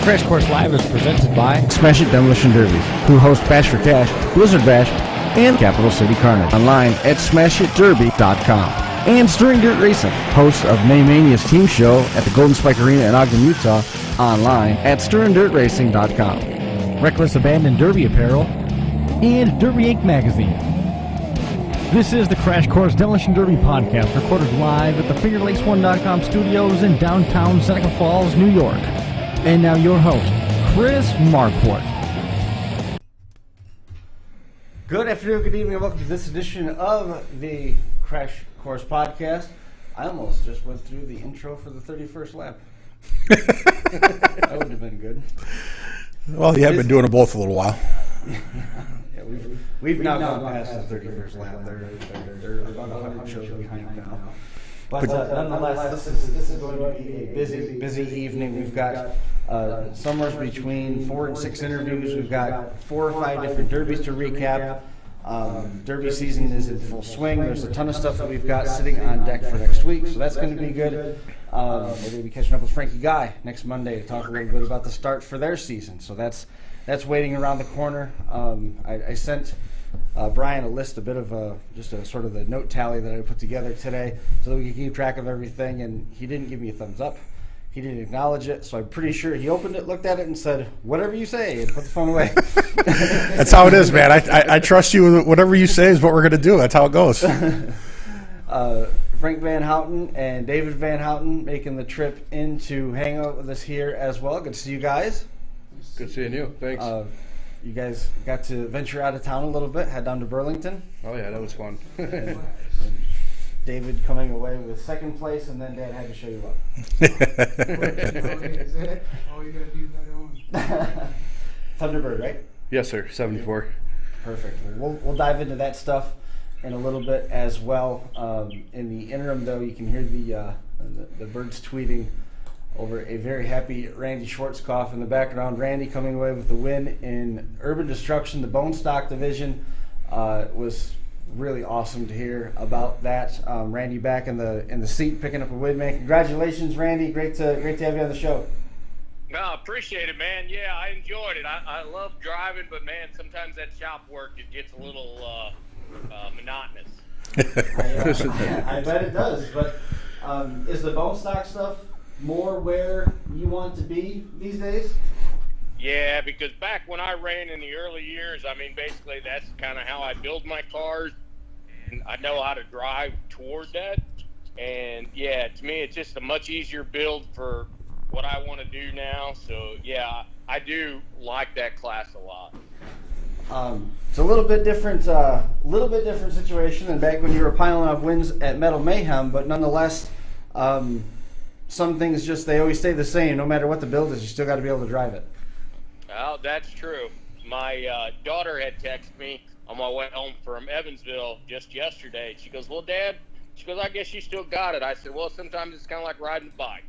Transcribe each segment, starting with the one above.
Crash Course Live is presented by Smash It Demolition Derby, who host Bash for Cash, Blizzard Bash, and Capital City Carnage. Online at smashitderby.com. And Stirring Dirt Racing, host of Maymania's team show at the Golden Spike Arena in Ogden, Utah. Online at stirringdirtracing.com. Reckless Abandon Derby Apparel and Derby Inc. Magazine. This is the Crash Course Demolition Derby podcast, recorded live at the FingerLakes1.com studios in downtown Seneca Falls, New York. And now your host, Chris Marquardt. Good afternoon, good evening, and welcome to this edition of the Crash Course podcast. I almost just went through the intro for the 31st lap. That would have been good. Well, you have been doing it both a little while. Yeah, we've now gone past the 31st lap. They're about 100 shows behind now. But nonetheless, this is going to be a busy evening. We've got somewhere between 4 and 6 interviews. We've got 4 or 5 different derbies to recap. Derby season is in full swing. There's a ton of stuff that we've got sitting on deck for next week, so that's going to be good. We're going to be catching up with Frankie Guy next Monday to talk a little bit about the start for their season. So that's waiting around the corner. I sent Brian a list, a bit of just a sort of the note tally that I put together today so that we could keep track of everything, and he didn't give me a thumbs up. He didn't acknowledge it, so I'm pretty sure he opened it, looked at it, and said, "Whatever you say," and put the phone away. That's how it is, man. I trust you. Whatever you say is what we're going to do. That's how it goes. Frank VanHouten and David VanHouten making the trip in to hang out with us here as well. Good to see you guys. Good seeing you. Thanks. You guys got to venture out of town a little bit, head down to Burlington. Oh, yeah, that was fun. And David coming away with second place, and then Dad had to show you up. Oh, you got to do that on. Thunderbird, right? Yes, sir. 74. Perfect. We'll dive into that stuff in a little bit as well. In the interim, though, you can hear the birds tweeting over a very happy Randy Schwartzkopf in the background. Randy coming away with the win in Urban Destruction, the Bone Stock division. Was really awesome to hear about that. Randy back in the seat, picking up a win, man. Congratulations, Randy. Great to have you on the show. No, appreciate it, man. Yeah, I enjoyed it. I love driving, but man, sometimes that shop work it gets a little monotonous. I bet it does. But is the bone stock stuff more where you want to be these days? Yeah, because back when I ran in the early years, I mean, basically that's kind of how I build my cars, and I know how to drive toward that. And yeah, to me, it's just a much easier build for what I want to do now. So yeah, I do like that class a lot. It's a little bit different situation than back when you were piling up wins at Metal Mayhem, but nonetheless, some things they always stay the same. No matter what the build is, you still got to be able to drive it. Oh, that's true. My daughter had texted me on my way home from Evansville just yesterday. She goes, "Well, Dad," she goes, "I guess you still got it." I said, "Well, sometimes it's kind of like riding a bike."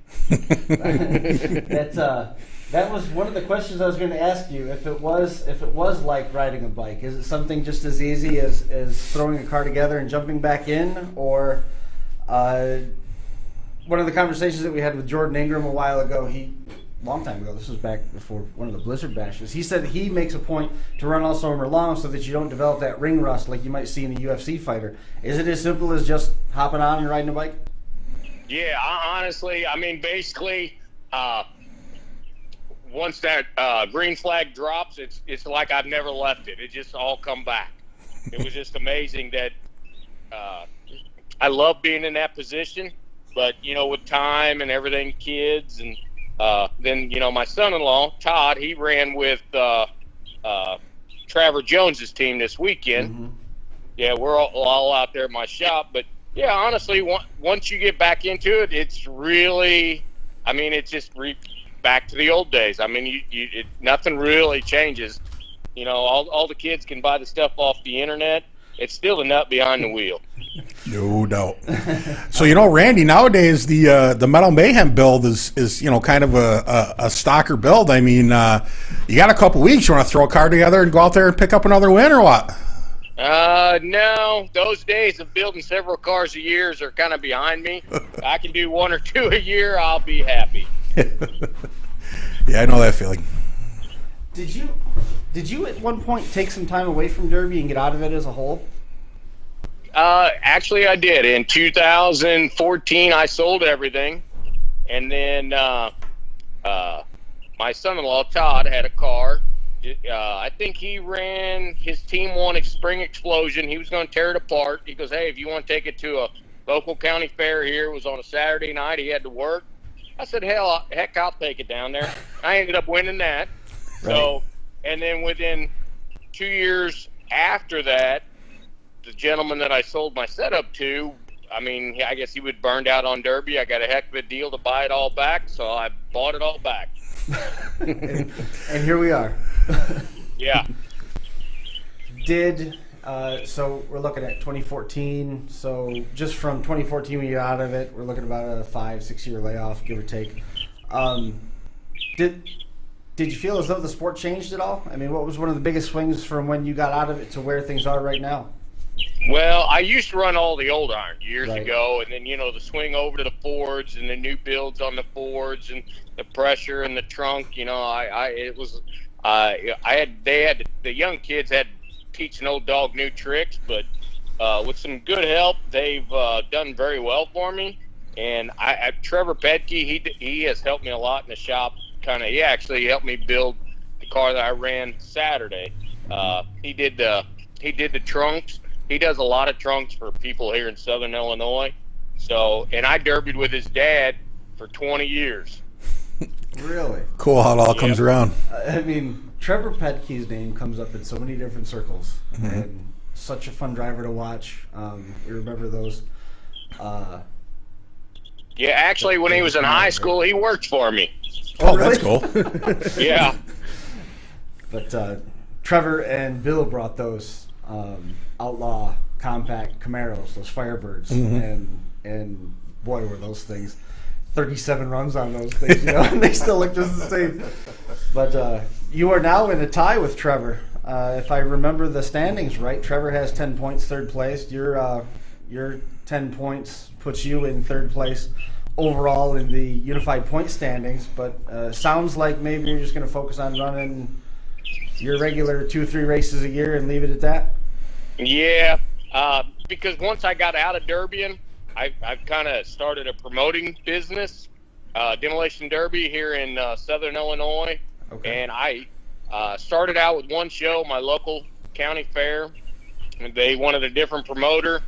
That was one of the questions I was going to ask you. If it was like riding a bike, is it something just as easy as throwing a car together and jumping back in, or one of the conversations that we had with Jordan Ingram a while ago, long time ago, this was back before one of the Blizzard bashes, he said he makes a point to run all summer long so that you don't develop that ring rust like you might see in a UFC fighter. Is it as simple as just hopping on and riding a bike? Yeah, honestly, I mean, basically, once that green flag drops, it's like I've never left it. It just all come back. It was just amazing that I love being in that position, but, with time and everything, kids, and then, my son-in-law, Todd, he ran with Trevor Jones's team this weekend. Mm-hmm. Yeah, we're all out there at my shop. But, yeah, honestly, once you get back into it, it's really – I mean, it's just back to the old days. I mean, nothing really changes. All the kids can buy the stuff off the Internet. It's still the nut behind the wheel. No doubt. So, Randy, nowadays the Metal Mayhem build is kind of a stalker build. I mean, you got a couple weeks. You want to throw a car together and go out there and pick up another win, or what? No. Those days of building several cars a year are kind of behind me. I can do 1 or 2 a year. I'll be happy. Yeah, I know that feeling. Did you at one point take some time away from Derby and get out of it as a whole? Actually, I did. In 2014, I sold everything, and then my son-in-law Todd had a car. I think he ran his Team 1 Spring Explosion. He was going to tear it apart. He goes, "Hey, if you want to take it to a local county fair here," it was on a Saturday night. He had to work. I said, heck, I'll take it down there. I ended up winning that. Right. So, and then within 2 years after that, the gentleman that I sold my setup to, I mean, I guess he was burned out on Derby. I got a heck of a deal to buy it all back, so I bought it all back. and here we are. Yeah. So we're looking at 2014. So just from 2014 when you're out of it, we're looking at about a 5-6 year layoff, give or take. Did you feel as though the sport changed at all? I mean, what was one of the biggest swings from when you got out of it to where things are right now? Well, I used to run all the old iron years Right. ago, and then the swing over to the Fords and the new builds on the Fords and the pressure and the trunk. The young kids had to teach an old dog new tricks, but with some good help, they've done very well for me. And Trevor Pedke, he has helped me a lot in the shop. He actually helped me build the car that I ran Saturday. He did the trunks. He does a lot of trunks for people here in Southern Illinois. So, and I derbied with his dad for 20 years. Really? Cool how it all comes around. I mean, Trevor Pedke's name comes up in so many different circles, and such a fun driver to watch. We remember those. Yeah, actually, when he was in high school, he worked for me. Oh, really? that's cool. Yeah. But Trevor and Bill brought those outlaw compact Camaros, those Firebirds, and boy, were those things 37 runs on those things, and they still look just the same. But you are now in a tie with Trevor. If I remember the standings right, Trevor has 10 points, third place. Your 10 points puts you in third place overall in the unified point standings. But sounds like maybe you're just going to focus on running your regular 2-3 races a year and leave it at that. Yeah, because once I got out of Derbying, I've kind of started a promoting business, Demolition Derby here in Southern Illinois. Okay. And I started out with one show, my local county fair. And they wanted a different promoter,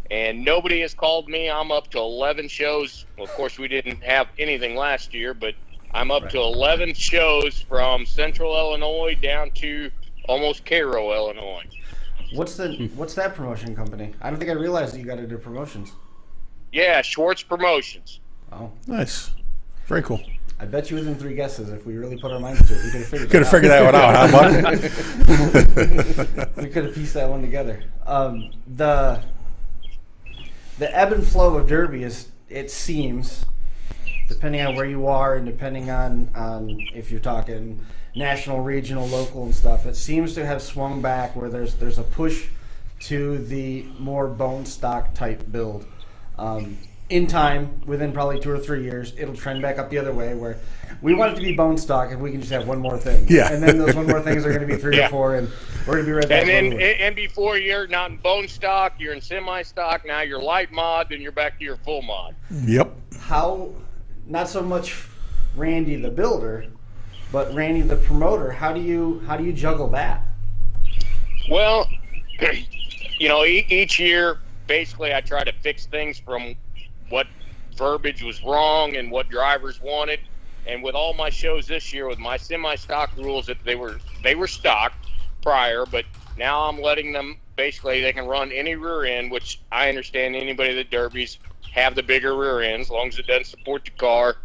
and nobody has called me. I'm up to 11 shows. Well, of course, we didn't have anything last year, but I'm up to 11 shows from Central Illinois down to almost Cairo, Illinois. What's that promotion company? I don't think I realized that you got into promotions. Yeah, Schwartz Promotions. Oh, Nice. Very cool. I bet you within 3 guesses, if we really put our minds to it, we could have figured Could have figured that one out, huh, Buck? We could have pieced that one together. The ebb and flow of Derby is, it seems, depending on where you are and depending on if you're talking national, regional, local, and stuff, it seems to have swung back where there's a push to the more bone stock type build. In time, within probably 2 or 3 years, it'll trend back up the other way where we want it to be bone stock if we can just have one more thing. Yeah. And then those one more things are going to be 3 or 4, and we're going to be right back. And before you're not in bone stock, you're in semi-stock, now you're light mod, then you're back to your full mod. Yep. How, not so much Randy the builder, but Randy the promoter, how do you juggle that? Well, each year, basically I try to fix things from what verbiage was wrong and what drivers wanted. And with all my shows this year, with my semi-stock rules, that they were stock prior, but now I'm letting them, basically they can run any rear end, which I understand anybody that derbies have the bigger rear end as long as it doesn't support the car.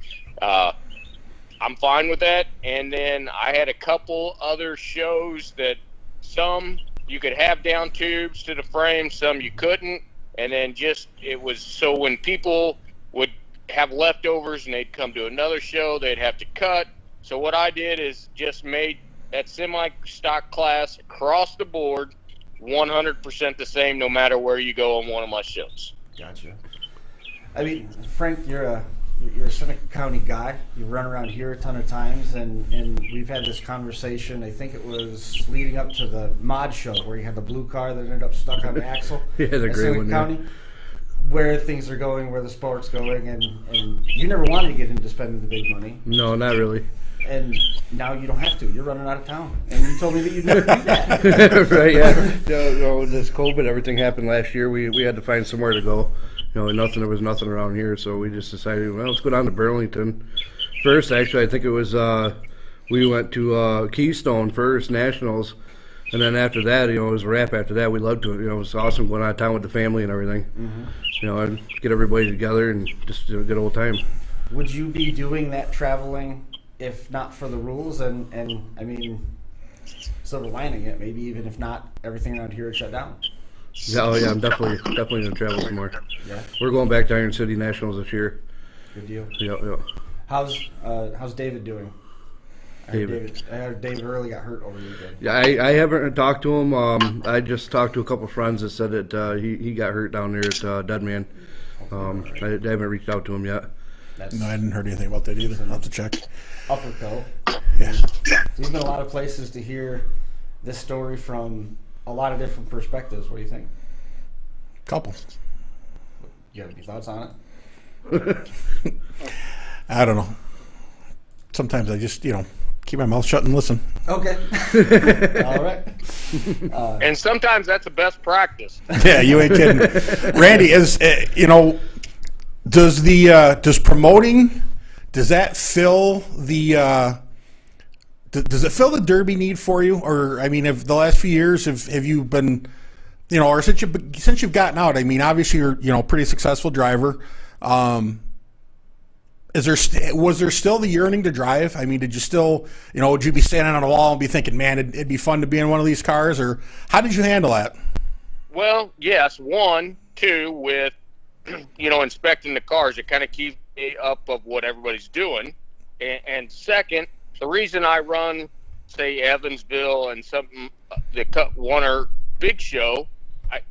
I'm fine with that. And then I had a couple other shows that some you could have down tubes to the frame, some you couldn't. And then it was so when people would have leftovers and they'd come to another show, they'd have to cut. So what I did is just made that semi-stock class across the board 100% the same no matter where you go on one of my shows. Gotcha. I mean, Frank, you're you're a Seneca County guy. You run around here a ton of times, and we've had this conversation. I think it was leading up to the mod show where you had the blue car that ended up stuck on the axle. Yeah, the at gray Seneca one, County. Where things are going, where the sport's going, and you never wanted to get into spending the big money. No, not really. And now you don't have to. You're running out of town. And you told me that you'd never do that. Right, yeah. You know, this COVID, everything happened last year. We had to find somewhere to go. You know, there was nothing around here, so we just decided, well, let's go down to Burlington. First, actually, I think it was, we went to Keystone first, Nationals. And then after that, you know, it was a wrap after that. We loved it. You know, it was awesome going out of town with the family and everything. Mm-hmm. You know, I'd get everybody together and just do a good old time. Would you be doing that traveling if not for the rules? And I mean, silver lining it, maybe even if not, everything around here is shut down. Yeah, oh yeah, I'm definitely going to travel some more. Yeah. We're going back to Iron City Nationals this year. Good deal. Yeah. How's David doing? I heard David early got hurt over the weekend. Yeah, I haven't talked to him. I just talked to a couple of friends that said that he got hurt down there at Deadman. I haven't reached out to him yet. No, I hadn't heard anything about that either. I'll have to check. Upperco. Yeah. There's been a lot of places to hear this story from a lot of different perspectives. What do you think? Couple. You have any thoughts on it? I don't know. Sometimes I just, keep my mouth shut and listen. Okay. All right. And sometimes that's the best practice. Yeah, you ain't kidding. Randy, does promoting, does that fill the does it fill the Derby need for you? Or I mean, have the last few years have you been, or since you've gotten out? I mean, obviously you're a pretty successful driver. Was there still the yearning to drive? I mean, did you still, would you be standing on a wall and be thinking, man, it'd be fun to be in one of these cars? Or how did you handle that? Well, yes. One, two, with, inspecting the cars, it kind of keeps me up of what everybody's doing. And second, the reason I run, say, Evansville and something, the Cut One or Big Show,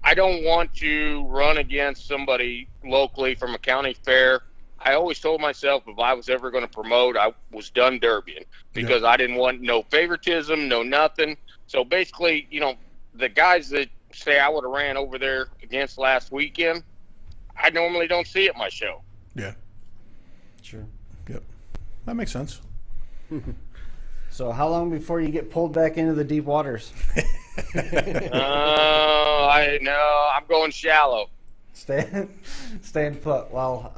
I don't want to run against somebody locally from a county fair. I always told myself if I was ever going to promote, I was done derbying because I didn't want no favoritism, no nothing. So basically, the guys that say I would have ran over there against last weekend, I normally don't see at my show. Yeah. Sure. Yep. That makes sense. So how long before you get pulled back into the deep waters? I know. I'm going shallow. Staying put. Well,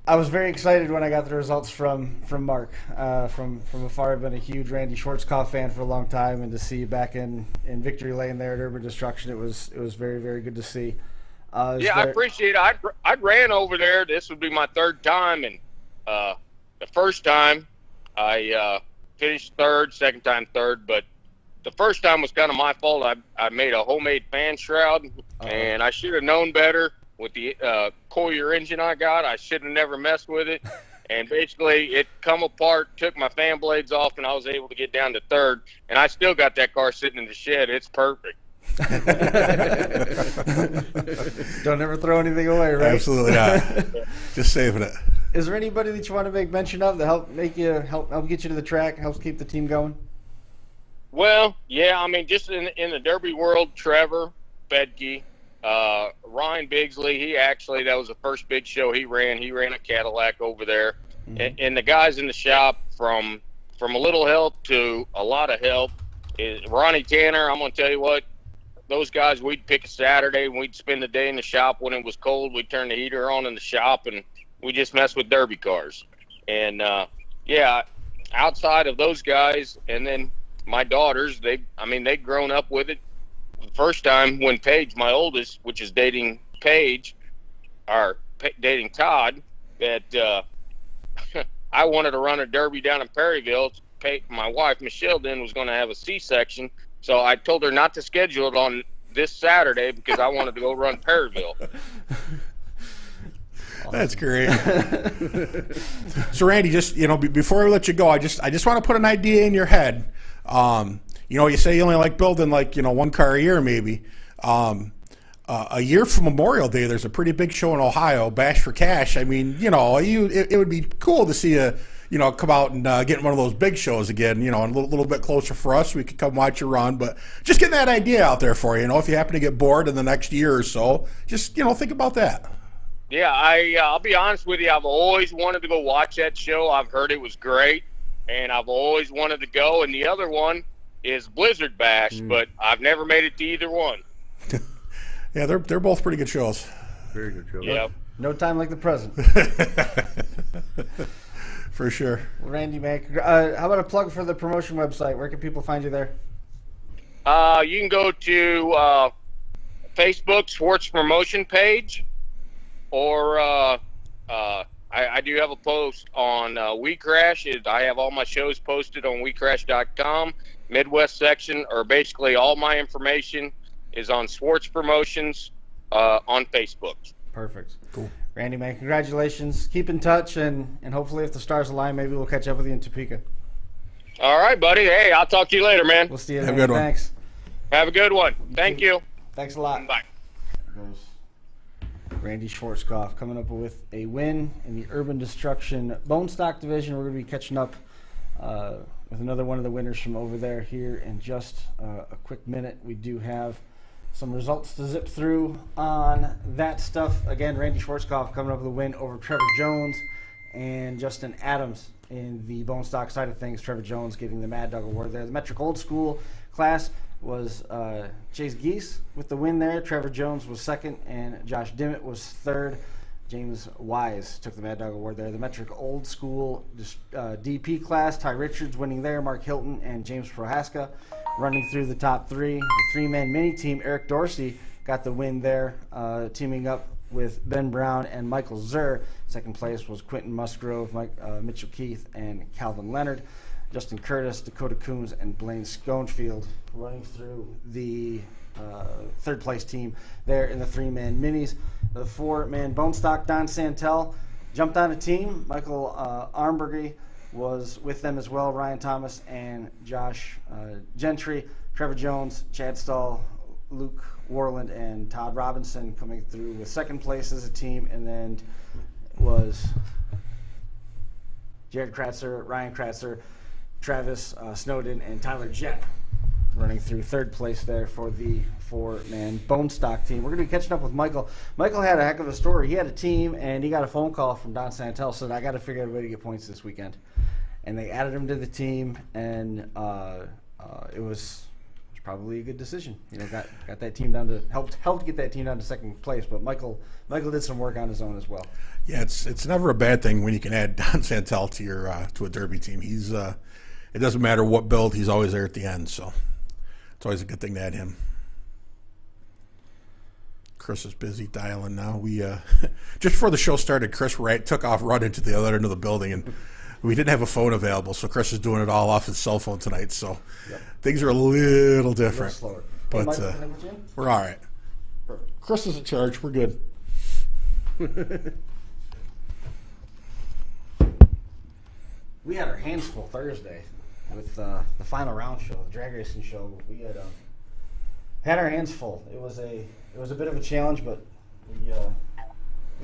I was very excited when I got the results from Mark. From afar, I've been a huge Randy Schwartzkopf fan for a long time, and to see you back in victory lane there at Urban Destruction, it was very, very good to see. I appreciate it. I ran over there. This would be my third time, and the first time I finished third, second time third, but the first time was kind of my fault. I made a homemade fan shroud, and I should have known better. With the Collier engine I got, I should have never messed with it. And basically, it come apart, took my fan blades off, and I was able to get down to third. And I still got that car sitting in the shed. It's perfect. Don't ever throw anything away, right? Absolutely not. Just saving it. Is there anybody that you want to make mention of that help get you to the track, helps keep the team going? Well, yeah, I mean, just in the Derby world, Trevor Bedke, Ryan Bigsley, that was the first big show he ran. He ran a Cadillac over there. Mm-hmm. And the guys in the shop, from a little help to a lot of help, is Ronnie Tanner. I'm going to tell you what, those guys, we'd pick a Saturday and we'd spend the day in the shop. When it was cold, we'd turn the heater on in the shop and we just mess with Derby cars. And, outside of those guys, and then my daughters, they've grown up with it. The first time when Paige, my oldest, which is dating Paige, or dating Todd, that I wanted to run a derby down in Perryville. My wife, Michelle, then was going to have a C-section. So I told her not to schedule it on this Saturday because I wanted to go run Perryville. That's great. So Randy, just before we let you go, I just want to put an idea in your head. You say you only like building one car a year, maybe. a year from Memorial Day, there's a pretty big show in Ohio, Bash for Cash. I mean, it would be cool to see come out and get one of those big shows again, and a little bit closer for us. We could come watch you run, but just getting that idea out there for you, if you happen to get bored in the next year or so, just, think about that. Yeah, I'll be honest with you. I've always wanted to go watch that show. I've heard it was great, and I've always wanted to go. And the other one is Blizzard Bash, but I've never made it to either one. Yeah, they're both pretty good shows. Very good show. Yeah. No time like the present. For sure. Well, Randy, man, how about a plug for the promotion website? Where can people find you there? You can go to Facebook Sports Promotion page, or I do have a post on WeCrash. I have all my shows posted on WeCrash.com. Midwest section, or basically all my information is on Sports Promotions on Facebook. Perfect. Cool. Randy, man, congratulations. Keep in touch, and hopefully if the stars align, maybe we'll catch up with you in Topeka. All right, buddy. Hey, I'll talk to you later, man. We'll see you. Have a good one. Thanks. Have a good one. Thank you. Thanks a lot. Bye. There goes Randy Schwartzkopf coming up with a win in the Urban Destruction Bone Stock Division. We're going to be catching up with another one of the winners from over there here in just a quick minute. We do have some results to zip through on that stuff. Again, Randy Schwartzkopf coming up with a win over Trevor Jones and Justin Adams in the bone stock side of things. Trevor Jones getting the Mad Dog Award there. The Metric Old School class was Chase Geese with the win there. Trevor Jones was second, and Josh Dimmitt was third. James Wise took the Mad Dog Award there. The Metric Old School DP class, Ty Richards winning there, Mark Hilton and James Prohaska running through the top three. The three-man mini team, Eric Dorsey got the win there, teaming up with Ben Brown and Michael Zerr. Second place was Quentin Musgrove, Mitchell Keith, and Calvin Leonard. Justin Curtis, Dakota Coombs, and Blaine Schoenfield running through the third place team there in the three-man minis. The four-man bone stock, Don Santel jumped on a team. Michael Amburgey was with them as well. Ryan Thomas and Josh Gentry. Trevor Jones, Chad Stahl, Luke Warland, and Todd Robinson coming through with second place as a team. And then was Jared Kratzer, Ryan Kratzer, Travis Snowden, and Tyler Jett running through third place there for the four-man bone stock team. We're going to be catching up with Michael. Michael had a heck of a story. He had a team, and he got a phone call from Don Santel, said, I got to figure out a way to get points this weekend. And they added him to the team, and it was probably a good decision. Got that team down to helped get that team down to second place. But Michael did some work on his own as well. Yeah, it's never a bad thing when you can add Don Santel to your to a Derby team. He's it doesn't matter what build, he's always there at the end. So it's always a good thing to add him. Chris is busy dialing now. We just before the show started, Chris took off right into the other end of the building, and we didn't have a phone available, so Chris is doing it all off his cell phone tonight. So things are a little different, slower. but Michael, we're all right. Perfect. Chris is in charge. We're good. We had our hands full Thursday with the final round show, the drag racing show. We had our hands full. It was a bit of a challenge, but we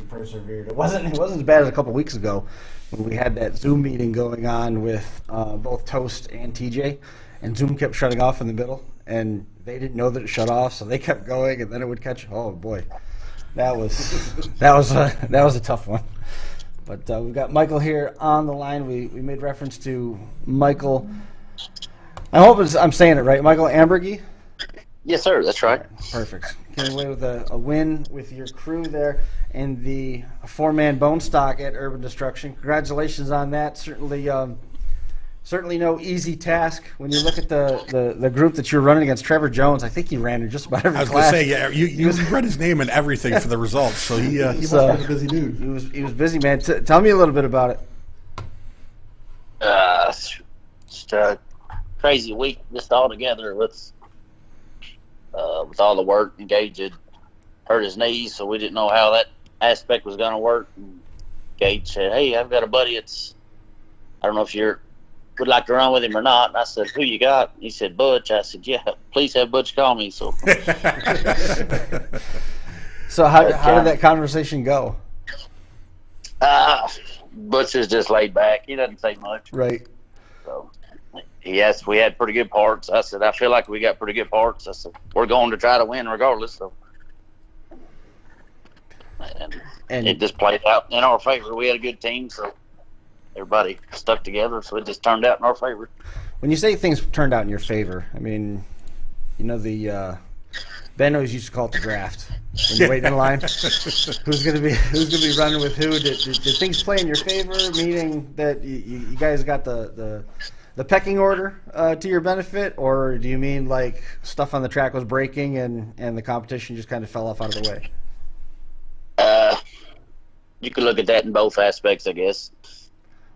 persevered. It wasn't as bad as a couple weeks ago when we had that Zoom meeting going on with both Toast and TJ, and Zoom kept shutting off in the middle, and they didn't know that it shut off, so they kept going, and then it would catch. Oh boy, that was a tough one. But we've got Michael here on the line. We made reference to Michael. I hope I'm saying it right. Michael Amburgey? Yes, sir. That's right. Perfect. Came away with a win with your crew there in the four-man bone stock at Urban Destruction. Congratulations on that. Certainly no easy task when you look at the group that you're running against. Trevor Jones, I think he ran in just about every class. I was going to say, yeah, you read his name and everything for the results, so he must have been a busy dude. He was busy, man. Tell me a little bit about it. Just a crazy week just all together with all the work. And Gage had hurt his knees, so we didn't know how that aspect was going to work. And Gage said, hey, I've got a buddy. I don't know if you would like to run with him or not. And I said, who you got? He said, Butch. I said, yeah, please have Butch call me. So So how did that conversation go? Butch is just laid back. He doesn't say much. Right. So he asked if we had pretty good parts. I said, I feel like we got pretty good parts. I said, we're going to try to win regardless. So, and it just played out in our favor. We had a good team, so everybody stuck together, so it just turned out in our favor. When you say things turned out in your favor, I mean, you know, Ben always used to call it the draft. When you're waiting in line, who's gonna be running with who? Did things play in your favor? Meaning that you guys got the pecking order to your benefit, or do you mean like stuff on the track was breaking and the competition just kind of fell off out of the way? You could look at that in both aspects, I guess.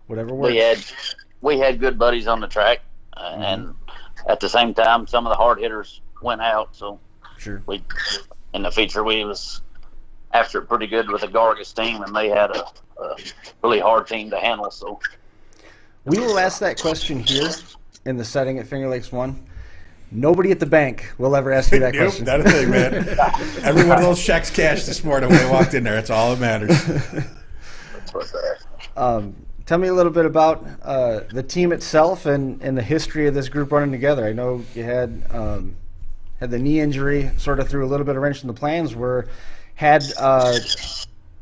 Whatever works. We had good buddies on the track, and at the same time, some of the hard hitters went out. So sure, we in the feature we was after it pretty good with the Gargus team, and they had a really hard team to handle. So we will ask that question here in the setting at Finger Lakes 1. Nobody at the bank will ever ask you that question. Not a thing, man. Every one of those checks cashed this morning when I walked in there. That's all that matters. Tell me a little bit about the team itself and the history of this group running together. I know you had the knee injury, sort of threw a little bit of wrench in the plans. Had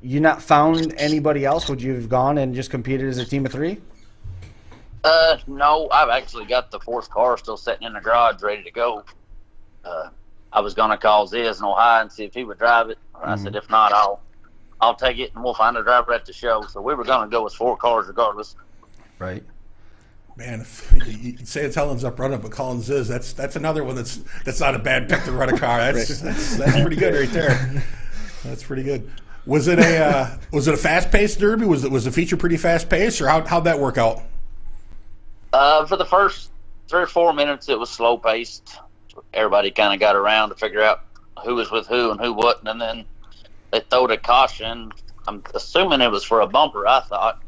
you not found anybody else, would you have gone and just competed as a team of three? No, I've actually got the fourth car still sitting in the garage ready to go. I was going to call Ziz in Ohio and see if he would drive it. I said, if not, I'll take it and we'll find a driver at the show. So we were going to go with 4 cars regardless. Right. Man, if you can say it's Helen's up running, but calling Ziz, that's another one that's not a bad pick to run a car. That's pretty good right there. That's pretty good. Was it a fast-paced derby? Was the feature pretty fast-paced, or how'd that work out? For the first 3 or 4 minutes, it was slow-paced. Everybody kind of got around to figure out who was with who and who wasn't, and then they throwed a caution. I'm assuming it was for a bumper, I thought.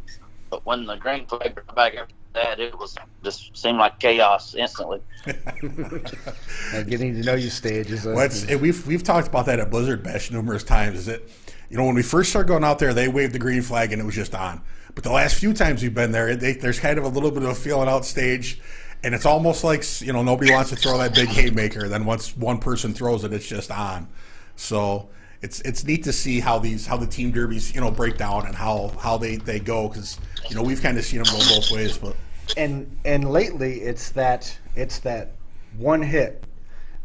But when the green flag got back after that, it was just seemed like chaos instantly. Getting to know you stage is we've talked about that at Blizzard Bash numerous times. Is it, when we first started going out there, they waved the green flag and it was just on. But the last few times we've been there, there's kind of a little bit of a feeling out stage, and it's almost like nobody wants to throw that big haymaker. Then once one person throws it, it's just on. So it's neat to see how the team derbies break down and how they go, because we've kind of seen them go both ways. But and lately it's that one hit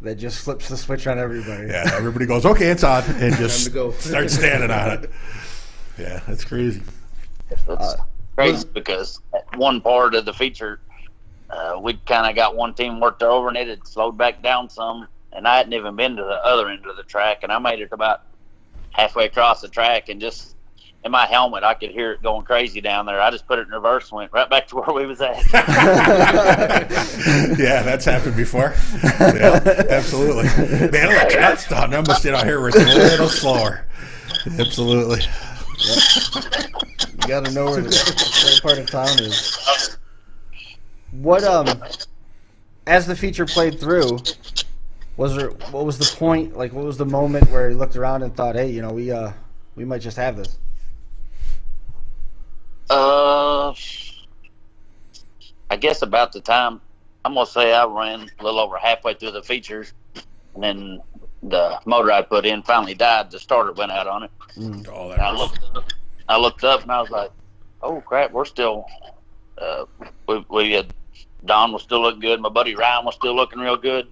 that just flips the switch on everybody. Yeah, everybody goes, okay, it's on, and just start standing on it. Yeah, that's crazy. It's crazy because at one part of the feature, we'd kind of got one team worked over and it had slowed back down some, and I hadn't even been to the other end of the track, and I made it about halfway across the track, and just in my helmet I could hear it going crazy down there. I just put it in reverse and went right back to where we was at. Yeah, that's happened before. Yeah, absolutely. Man, like that stuff. I must get out here where it's a little slower. Absolutely. Yep. You got to know where that part of town is. What as the feature played through, what was the point? Like, what was the moment where you looked around and thought, hey, we might just have this? I guess about the time, I'm gonna say I ran a little over halfway through the features, and then the motor I put in finally died. The starter went out on it. Oh, I looked up and I was like, "Oh crap, we're still." We had Don was still looking good. My buddy Ryan was still looking real good.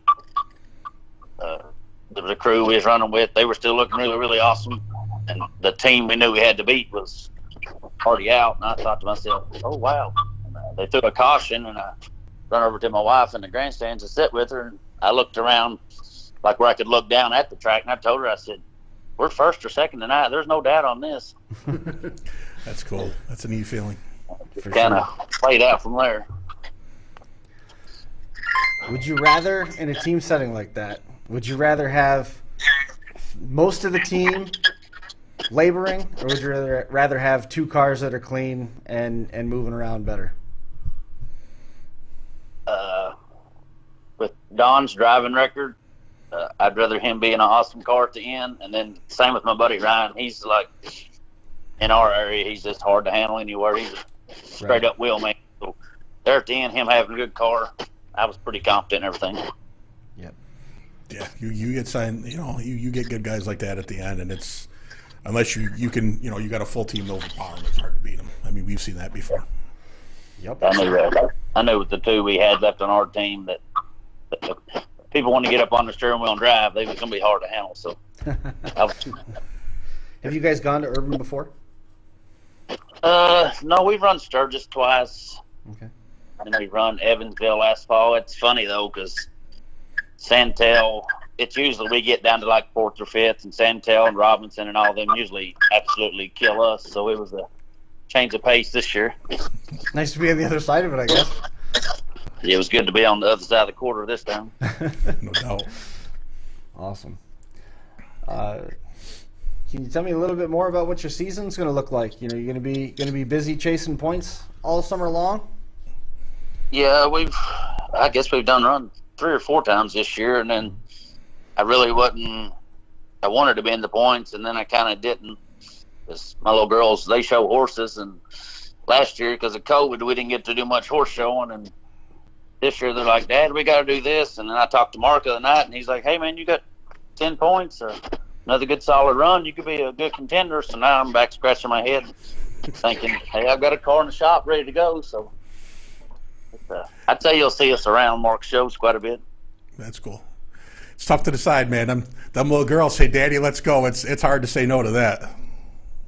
The crew we was running with, they were still looking really, really awesome. And the team we knew we had to beat was already out. And I thought to myself, "Oh wow!" And, they threw a caution, and I run over to my wife in the grandstands to sit with her. And I looked around like where I could look down at the track, and I told her, I said, "We're first or second tonight. There's no doubt on this." That's cool. That's a neat feeling. Kind of played out from there. Would you rather, in a team setting like that, would you rather have most of the team laboring, or would you rather have 2 cars that are clean and moving around better? With Don's driving record, I'd rather him be in an awesome car at the end. And then same with my buddy Ryan. He's like, in our area, he's just hard to handle anywhere. He's a straight up wheel man. So there at the end, him having a good car, I was pretty confident in everything. Yep. Yeah, you get signed. You get good guys like that at the end, and it's unless you can, you got a full team to overpower them, it's hard to beat them. I mean, we've seen that before. Yep. I knew with the two we had left on our team that if people want to get up on the steering wheel and drive, they was going to be hard to handle. So, have you guys gone to Urban before? No, we've run Sturgis twice. Okay. And we run Evansville last fall. It's funny though, because Santel, it's usually we get down to like 4th or 5th, and Santel and Robinson and all of them usually absolutely kill us. So it was a change of pace this year. Nice to be on the other side of it, I guess. It was good to be on the other side of the quarter this time. No doubt. Awesome. Can you tell me a little bit more about what your season's going to look like? You're going to be busy chasing points all summer long. Yeah, I guess we've done run 3 or 4 times this year, and then I really wasn't. I wanted to be in the points, and then I kind of didn't. Because my little girls, they show horses, and last year because of COVID, we didn't get to do much horse showing, and this year they're like, Dad, we got to do this, and then I talked to Mark the other night, and he's like, Hey man, you got 10 points, another good solid run, you could be a good contender. So now I'm back scratching my head, thinking, hey, I've got a car in the shop ready to go. So I'd say you'll see us around Mark's shows quite a bit. That's cool. It's tough to decide, man. Them little girls say, Daddy, let's go. It's hard to say no to that.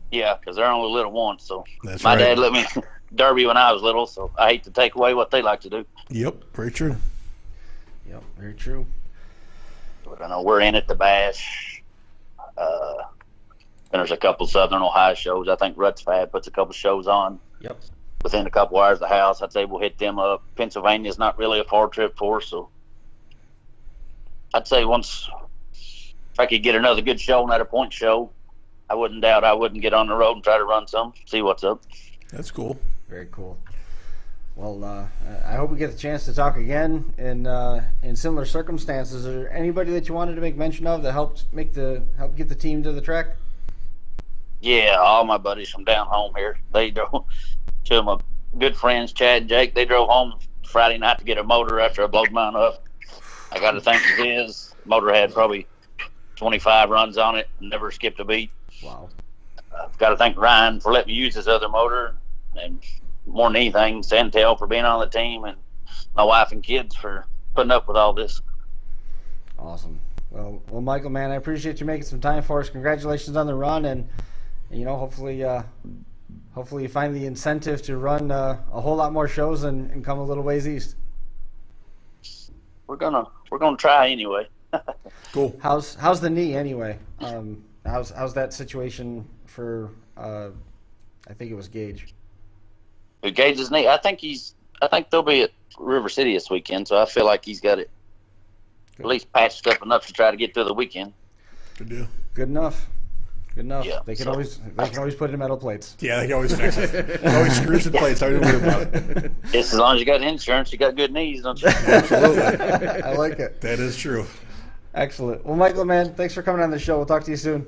Yeah, because they're only little once. So That's my right. dad let me derby when I was little, so I hate to take away what they like to do. Yep, very true. Yep, very true. But I know we're in at the Bash. And there's a couple Southern Ohio shows. I think Rutsfad puts a couple shows on. Yep. Within a couple hours of the house, I'd say we'll hit them up. Pennsylvania's not really a far trip for us, so I'd say once if I could get another good show and at a point show, I wouldn't doubt I wouldn't get on the road and try to run some, see what's up. That's cool. Very cool. Well, I hope we get the chance to talk again in similar circumstances. Is there anybody that you wanted to make mention of that helped get the team to the track? Yeah, all my buddies from down home here. They drove. 2 of my good friends, Chad and Jake, they drove home Friday night to get a motor after I blowed mine up. I got to thank his motor had probably 25 runs on it, never skipped a beat. Wow. I've got to thank Ryan for letting me use his other motor, and more than anything, Santel for being on the team, and my wife and kids for putting up with all this. Awesome. Well, Michael, man, I appreciate you making some time for us. Congratulations on the run, and hopefully you find the incentive to run a whole lot more shows and come a little ways east. We're gonna try anyway. Cool. How's the knee anyway? How's that situation for? I think it was Gage. Who Gage's knee? I think they'll be at River City this weekend, so I feel like he's got it at least patched up enough to try to get through the weekend. Good deal. Good enough. Yeah, They can always put it in metal plates. Yeah, they can always fix it. Always screws and plates. I don't worry about it. Just as long as you got insurance, you got good knees, don't you? Absolutely. I like it. That is true. Excellent. Well, Michael, man, thanks for coming on the show. We'll talk to you soon.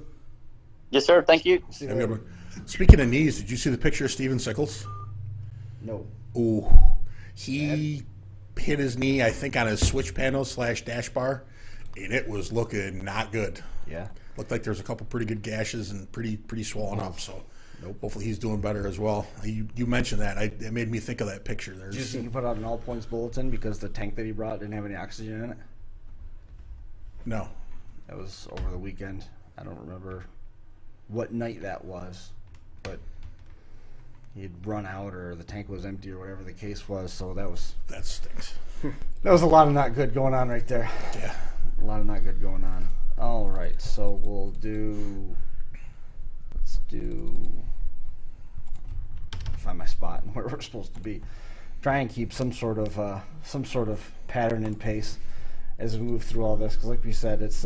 Yes, sir. Thank you. See you Have a good later. one. Speaking of knees, did you see the picture of Steven Sickles? No. Ooh. He hit his knee, I think, on his switch panel / dash bar, and it was looking not good. Yeah. Looked like there's a couple pretty good gashes and pretty swollen up. So hopefully he's doing better as well. You mentioned that. It made me think of that picture. Did you see he put out an all points bulletin because the tank that he brought didn't have any oxygen in it? No. That was over the weekend. I don't remember what night that was, but he'd run out or the tank was empty or whatever the case was. So That stinks. that was a lot of not good going on right there. Yeah. A lot of not good going on. All right, so let's find my spot and where we're supposed to be. Try and keep some sort of pattern and pace as we move through all this, because like we said, it's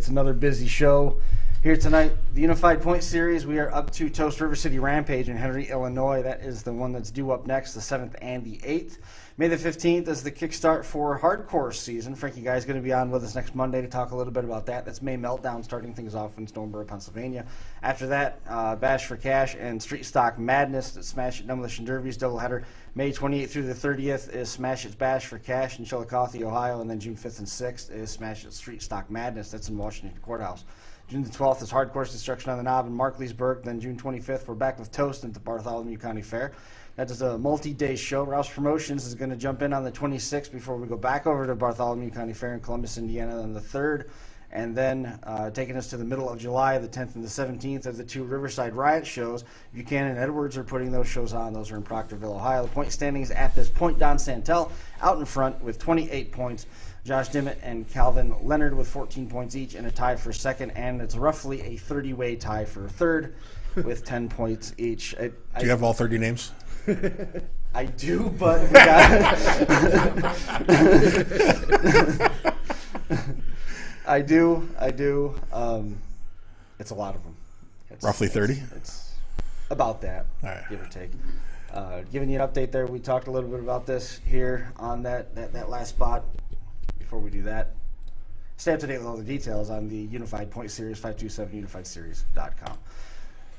another busy show here tonight. The Unified Point Series, we are up to Toast River City Rampage in Henry, Illinois. That is the one that's due up next, the 7th and the 8th. May the 15th is the kickstart for hardcore season. Frankie Guy is going to be on with us next Monday to talk a little bit about that. That's May Meltdown, starting things off in Stoneboro, Pennsylvania. After that, Bash for Cash and Street Stock Madness at Smash It Demolition Derby's doubleheader. May 28th through the 30th is Smash It's Bash for Cash in Chillicothe, Ohio. And then June 5th and 6th is Smash It Street Stock Madness. That's in Washington Courthouse. June the 12th is Hardcore Destruction on the Knob in Markleysburg. Then June 25th, we're back with Toast at the Bartholomew County Fair. That is a multi-day show. Rouse Promotions is going to jump in on the 26th before we go back over to Bartholomew County Fair in Columbus, Indiana on the 3rd. And then taking us to the middle of July, the 10th and the 17th, are the 2 Riverside Riot shows. Buchanan and Edwards are putting those shows on. Those are in Proctorville, Ohio. The point standings at this point, Don Santel out in front with 28 points. Josh Dimmitt and Calvin Leonard with 14 points each and a tie for second. And it's roughly a 30-way tie for third with 10 points each. Do you have all 30 names? I do, but we got I do. It's a lot of them. Roughly 30? It's about that, all right, give or take. Giving you an update there, we talked a little bit about this here on that last spot. Before we do that, stay up to date with all the details on the Unified Point Series, 527unifiedseries.com.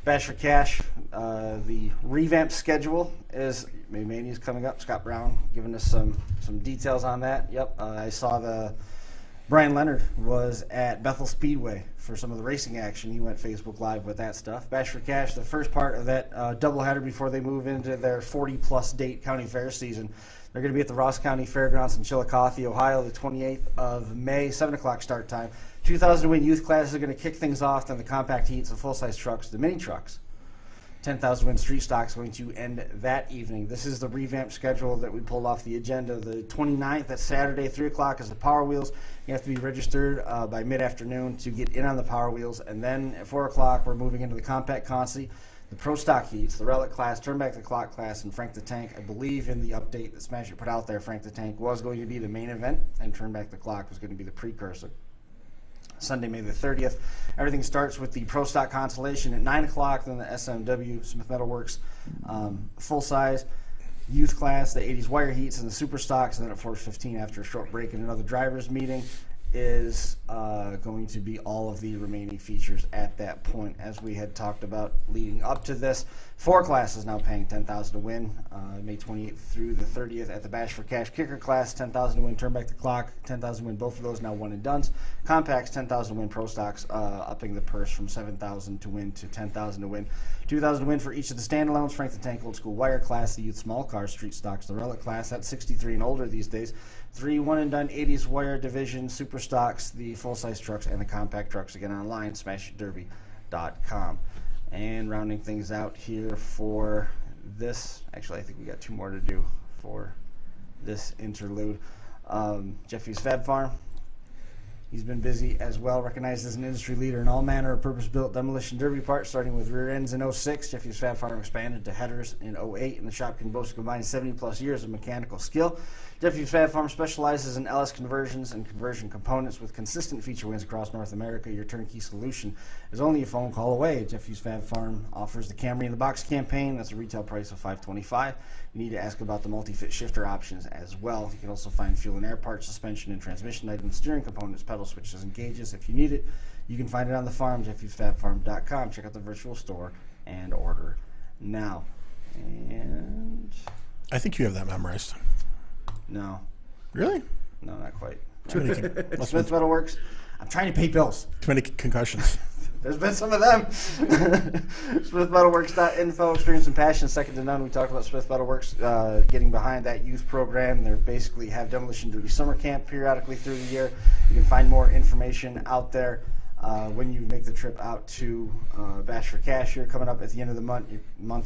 Bash for Cash, the revamped schedule is May Mania's coming up. Scott Brown giving us some details on that. Yep, I saw Brian Leonard was at Bethel Speedway for some of the racing action. He went Facebook Live with that stuff. Bash for Cash, the first part of that doubleheader before they move into their 40-plus date county fair season. They're going to be at the Ross County Fairgrounds in Chillicothe, Ohio, the 28th of May, 7 o'clock start time. 2,000 to win youth classes are going to kick things off, then the compact heats, the full-size trucks, the mini trucks. 10,000 to win street stock is going to end that evening. This is the revamped schedule that we pulled off the agenda. The 29th, that's Saturday, 3 o'clock is the Power Wheels. You have to be registered by mid-afternoon to get in on the Power Wheels. And then at 4 o'clock, we're moving into the compact consi, the Pro Stock Heats, the Relic class, Turn Back the Clock class, and Frank the Tank. I believe in the update that Smash It put out there, Frank the Tank was going to be the main event, and Turn Back the Clock was going to be the precursor. Sunday, May the 30th. Everything starts with the Pro Stock Consolation at 9 o'clock, then the SMW Smith Metal Works full-size youth class, the 80s wire heats, and the super stocks, and then at 4:15 after a short break and another drivers meeting is going to be all of the remaining features at that point. As we had talked about leading up to this, 4 classes now paying $10,000 to win, May 28th through the 30th at the Bash for Cash Kicker class, $10,000 to win Turn Back the Clock, $10,000 to win both of those now one and dones. Compacts, $10,000 to win Pro Stocks, upping the purse from $7,000 to win to $10,000 to win. $2,000 to win for each of the standalones, Frank the Tank Old School Wire class, the Youth Small Cars Street Stocks, the Relic class, that's 63 and older these days. 3 one-and-done 80s wire division, super stocks, the full-size trucks, and the compact trucks, again online, smashitderby.com. And rounding things out here for this, actually I think we got 2 more to do for this interlude. Jeffy's Fab Farm, he's been busy as well, recognized as an industry leader in all manner of purpose-built demolition derby parts, starting with rear ends in 06. Jeffy's Fab Farm expanded to headers in 08, and the shop can boast a combined 70-plus years of mechanical skill. Jeffy's Fab Farm specializes in LS conversions and conversion components with consistent feature wins across North America. Your turnkey solution is only a phone call away. Jeffy's Fab Farm offers the Camry in the Box campaign. That's a retail price of $525. You need to ask about the multi-fit shifter options as well. You can also find fuel and air parts, suspension and transmission items, steering components, pedal switches, and gauges. If you need it, you can find it on the farm, jeffysfabfarm.com. Check out the virtual store and order now. And I think you have that memorized. no. Really? No, not quite. Too many Smith Metal Works. I'm trying to pay bills. Too many concussions. There's been some of them. SmithMetalWorks.info, experience and passion, second to none. We talked about Smith Metal Works getting behind that youth program. They basically have Demolition Derby Summer Camp periodically through the year. You can find more information out there when you make the trip out to Bash for Cash here coming up at the end of the month.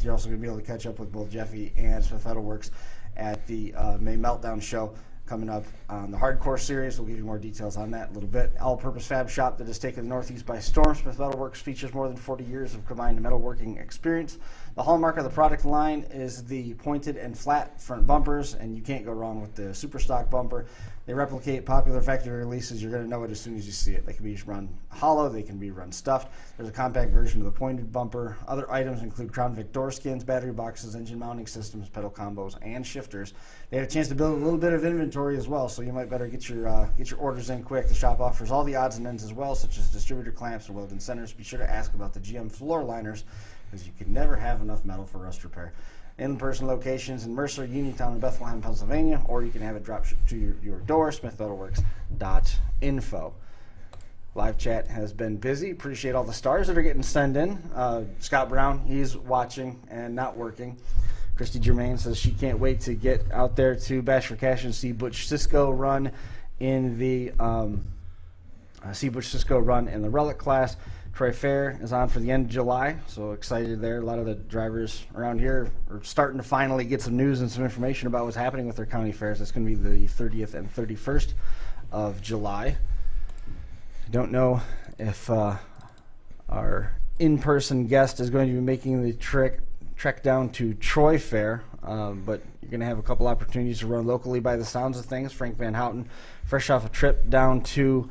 You're also going to be able to catch up with both Jeffy and Smith Metal Works at the May Meltdown show coming up on the Hardcore series. We'll give you more details on that in a little bit. All-purpose fab shop that has taken the Northeast by storm. Smith Metal Works features more than 40 years of combined metalworking experience. The hallmark of the product line is the pointed and flat front bumpers, and you can't go wrong with the super stock bumper. They replicate popular factory releases. You're going to know it as soon as you see it. They can be run hollow. They can be run stuffed. There's a compact version of the pointed bumper. Other items include Crown Vic door skins, battery boxes, engine mounting systems, pedal combos, and shifters. They had a chance to build a little bit of inventory as well, so you might better get your orders in quick. The shop offers all the odds and ends as well, such as distributor clamps and welding centers. Be sure to ask about the GM floor liners, because you can never have enough metal for rust repair. In-person locations in Mercer, Uniontown, and Bethlehem, Pennsylvania, or you can have it drop shipped to your door, smithmetalworks.info. Live chat has been busy. Appreciate all the stars that are getting sent in. Scott Brown, he's watching and not working. Christy Germain says she can't wait to get out there to Bash for Cash and see Butch Cisco run in the Relic class. Troy Fair is on for the end of July, so excited there. A lot of the drivers around here are starting to finally get some news and some information about what's happening with their county fairs. That's going to be the 30th and 31st of July. I don't know if our in-person guest is going to be making the trek down to Troy Fair, but you're going to have a couple opportunities to run locally by the sounds of things. Frank VanHouten, fresh off a trip down to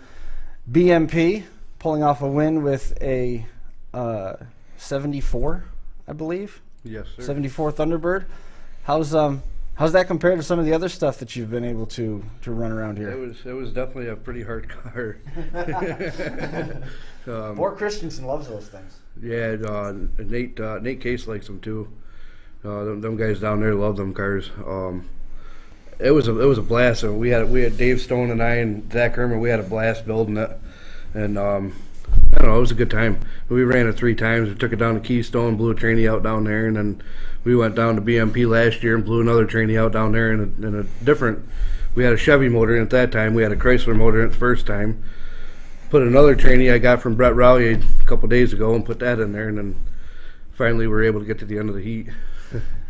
BMP, pulling off a win with a 74, I believe. Yes, sir. 74 Thunderbird. How's that compared to some of the other stuff that you've been able to run around here? It was definitely a pretty hard car. Boar Christensen loves those things. Yeah, Nate Case likes them too. Them guys down there love them cars. It was a blast. We had Dave Stone and I and Zach Herman. We had a blast building it. And I don't know, it was a good time. We ran it 3 times. We took it down to Keystone, blew a trainee out down there, and then we went down to BMP last year and blew another trainee out down there in a different. We had a Chevy motor in at that time. We had a Chrysler motor in it the first time. Put another trainee I got from Brett Rowley a couple days ago and put that in there, and then finally we were able to get to the end of the heat.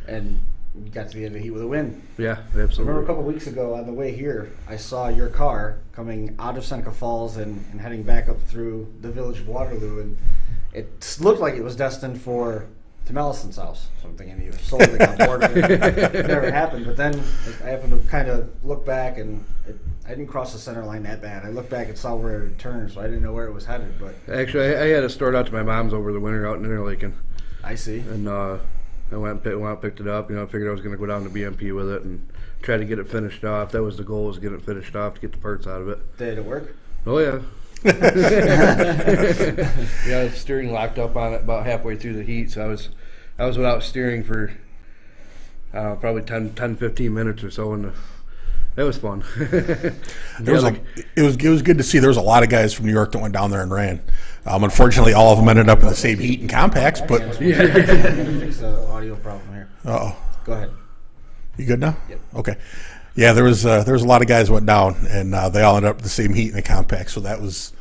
And you got to the end of the heat with a win. Yeah, I remember absolutely. a couple weeks ago on the way here, I saw your car coming out of Seneca Falls and heading back up through the village of Waterloo, and it looked like it was destined for Tim Ellison's house. So I'm thinking you sold it on board. It never happened, but then I happened to kind of look back, and I didn't cross the center line that bad. I looked back and saw where it turned, so I didn't know where it was headed. But Actually, I had it stored out to my mom's over the winter out in Interlaken. I see. And I went and picked it up. I figured I was going to go down to BMP with it and try to get it finished off. That was the goal, was to get it finished off to get the parts out of it. Did it work? Oh, yeah. Yeah, the steering locked up on it about halfway through the heat, so I was without steering for probably 10, 15 minutes or so, and it was fun. It was good to see. There was a lot of guys from New York that went down there and ran. Unfortunately, all of them ended up in the same heat and compacts. But I'm going to fix the audio problem here. uh-oh. Go ahead. You good now? Yep. Okay. Yeah, there was a lot of guys went down, and they all ended up in the same heat in the compact. So that was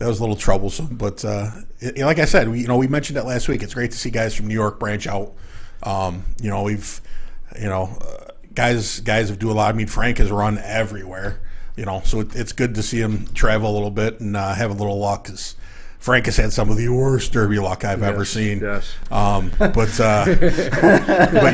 a little troublesome. But like I said, we mentioned it last week. It's great to see guys from New York branch out. Guys have do a lot. I mean, Frank has run everywhere. So it's good to see him travel a little bit and have a little luck, 'cause Frank has had some of the worst derby luck I've ever seen. Yes. But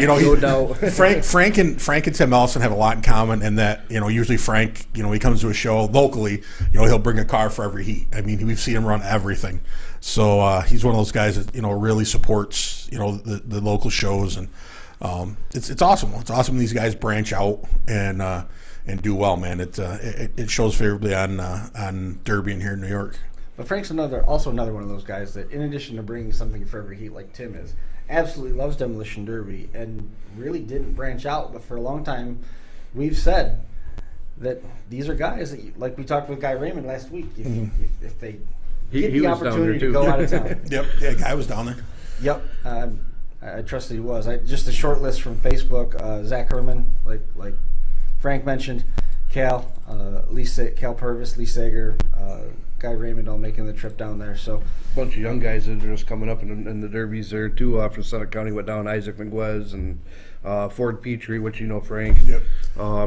No doubt. Frank and Tim Ellison have a lot in common in that, usually Frank, he comes to a show locally, he'll bring a car for every heat. I mean, we've seen him run everything. So he's one of those guys that, really supports, the local shows, and it's awesome. It's awesome these guys branch out and do well, man. It shows favorably on Derby and here in New York. But Frank's also another one of those guys that, in addition to bringing something for every heat like Tim is, absolutely loves Demolition Derby and really didn't branch out. But for a long time, we've said that these are guys that, like we talked with Guy Raymond last week, if they get the opportunity to go out of town. Yep, yeah, Guy was down there. Yep, I trust that he was. Just a short list from Facebook: Zach Herman, like Frank mentioned, Cal Purvis, Lee Sager, Guy Raymond, all making the trip down there. So A bunch of young guys that are just coming up in the derbies there too. From Sutter County went down. Isaac McGuez and Ford Petrie, which Frank. Yep.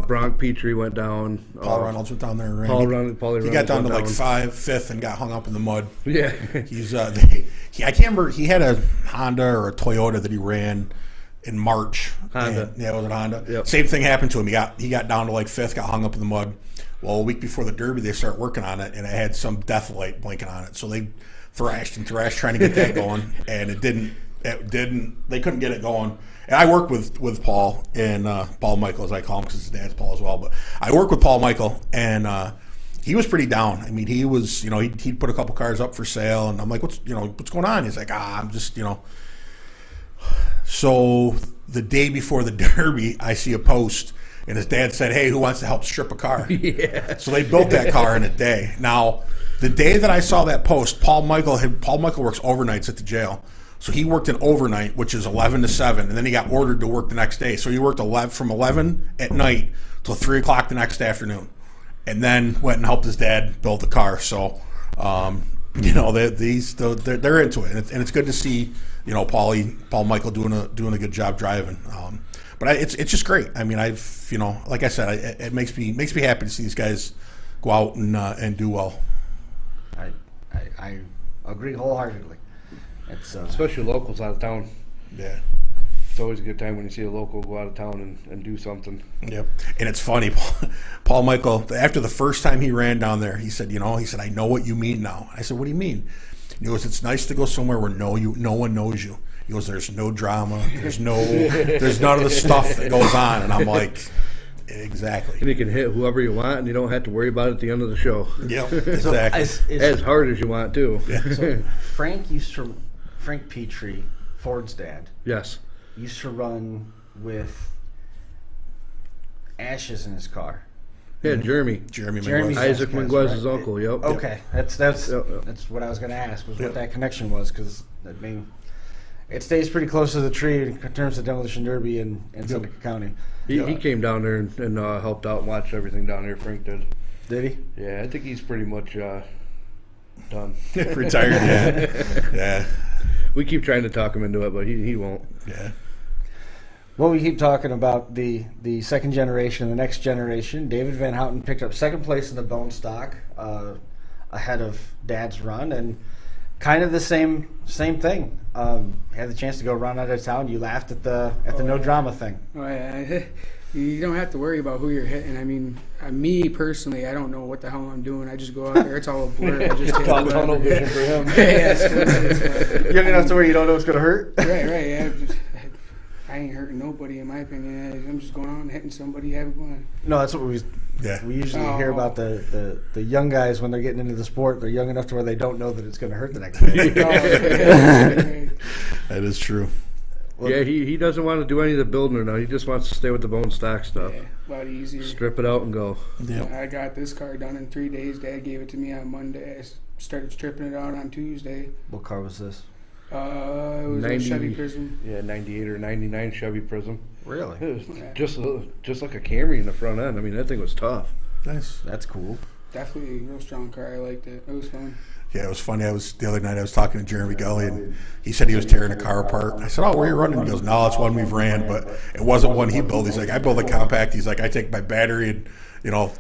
Bronk Petrie went down. Paul Reynolds went down there and ran. Paulie Reynolds. He got down to went like fifth, and got hung up in the mud. Yeah. He's I can't remember. He had a Honda or a Toyota that he ran in March. Honda. And, yeah, it was a Honda. Yep. Same thing happened to him. He got down to like fifth, got hung up in the mud. Well, a week before the Derby, they start working on it, and it had some death light blinking on it. So they thrashed and thrashed trying to get that going, and it didn't. They couldn't get it going. And I work with Paul and Paul Michael, as I call him, because his dad's Paul as well. But I work with Paul Michael, and he was pretty down. I mean, he was, he'd put a couple cars up for sale, and I'm like, what's going on? He's like, I'm just, So the day before the Derby, I see a post, and his dad said, hey, who wants to help strip a car? Yeah. So they built that car in a day. Now, the day that I saw that post, Paul Michael works overnights at the jail. So he worked an overnight, which is 11 to 7, and then he got ordered to work the next day. So he worked from 11 at night till 3 o'clock the next afternoon, and then went and helped his dad build the car. So, they're into it, and it's good to see, Paul Michael doing a good job driving. But it's just great. I mean, like I said, it makes me happy to see these guys go out and do well. I agree wholeheartedly. It's, especially locals out of town. Yeah. It's always a good time when you see a local go out of town and do something. Yep. And it's funny, Paul Michael, after the first time he ran down there, he said, I know what you mean now. I said, what do you mean? He goes, it's nice to go somewhere where no one knows you. He goes, there's no drama. There's none of the stuff that goes on. And I'm like, exactly. And you can hit whoever you want, and you don't have to worry about it at the end of the show. Yep, exactly. As hard as you want, too. Yeah. So Frank Petrie, Ford's dad, Yes. used to run with ashes in his car. Yeah, Jeremy. Jeremy Isaac Schwartzkopf, Miguez's right? uncle, yep. Okay, that's what I was going to ask, was what that connection was, because, I mean, it stays pretty close to the tree in terms of Demolition Derby in Seneca County. He came down there and helped out and watched everything down here, Frank did. Did he? Yeah, I think he's pretty much done. Retired, yeah. We keep trying to talk him into it, but he won't. Yeah. Well, we keep talking about the second generation, the next generation. David VanHouten picked up second place in the bone stock ahead of Dad's run, and kind of the same thing. Had the chance to go run out of town. You laughed at the no drama thing. Oh, yeah. You don't have to worry about who you're hitting. I mean, me personally, I don't know what the hell I'm doing. I just go out there. It's all a blur. I just hit tunnel vision for him. Young enough to where you don't know what's going to hurt? Right. Yeah, I ain't hurting nobody, in my opinion. I'm just going out and hitting somebody, having fun. No, that's what we usually hear about the young guys when they're getting into the sport. They're young enough to where they don't know that it's going to hurt the next day. That is true. Well, yeah, he doesn't want to do any of the building or no. He just wants to stay with the bone stock stuff. Yeah, a lot easier. Strip it out and go. Yep. I got this car done in 3 days. Dad gave it to me on Monday. I started stripping it out on Tuesday. What car was this? It was a Chevy Prism. Yeah, 98 or 99 Chevy Prism. Really? It was just like a Camry in the front end. I mean, that thing was tough. Nice. That's cool. Definitely a real strong car. I liked it. It was fun. Yeah, it was funny. The other night I was talking to Jeremy Gully, and he said he was tearing a car apart. I said, "Oh, where are you running?" He goes, "No, it's one we've ran, but it wasn't one he built." He's like, "I build a compact." He's like, "I take my battery and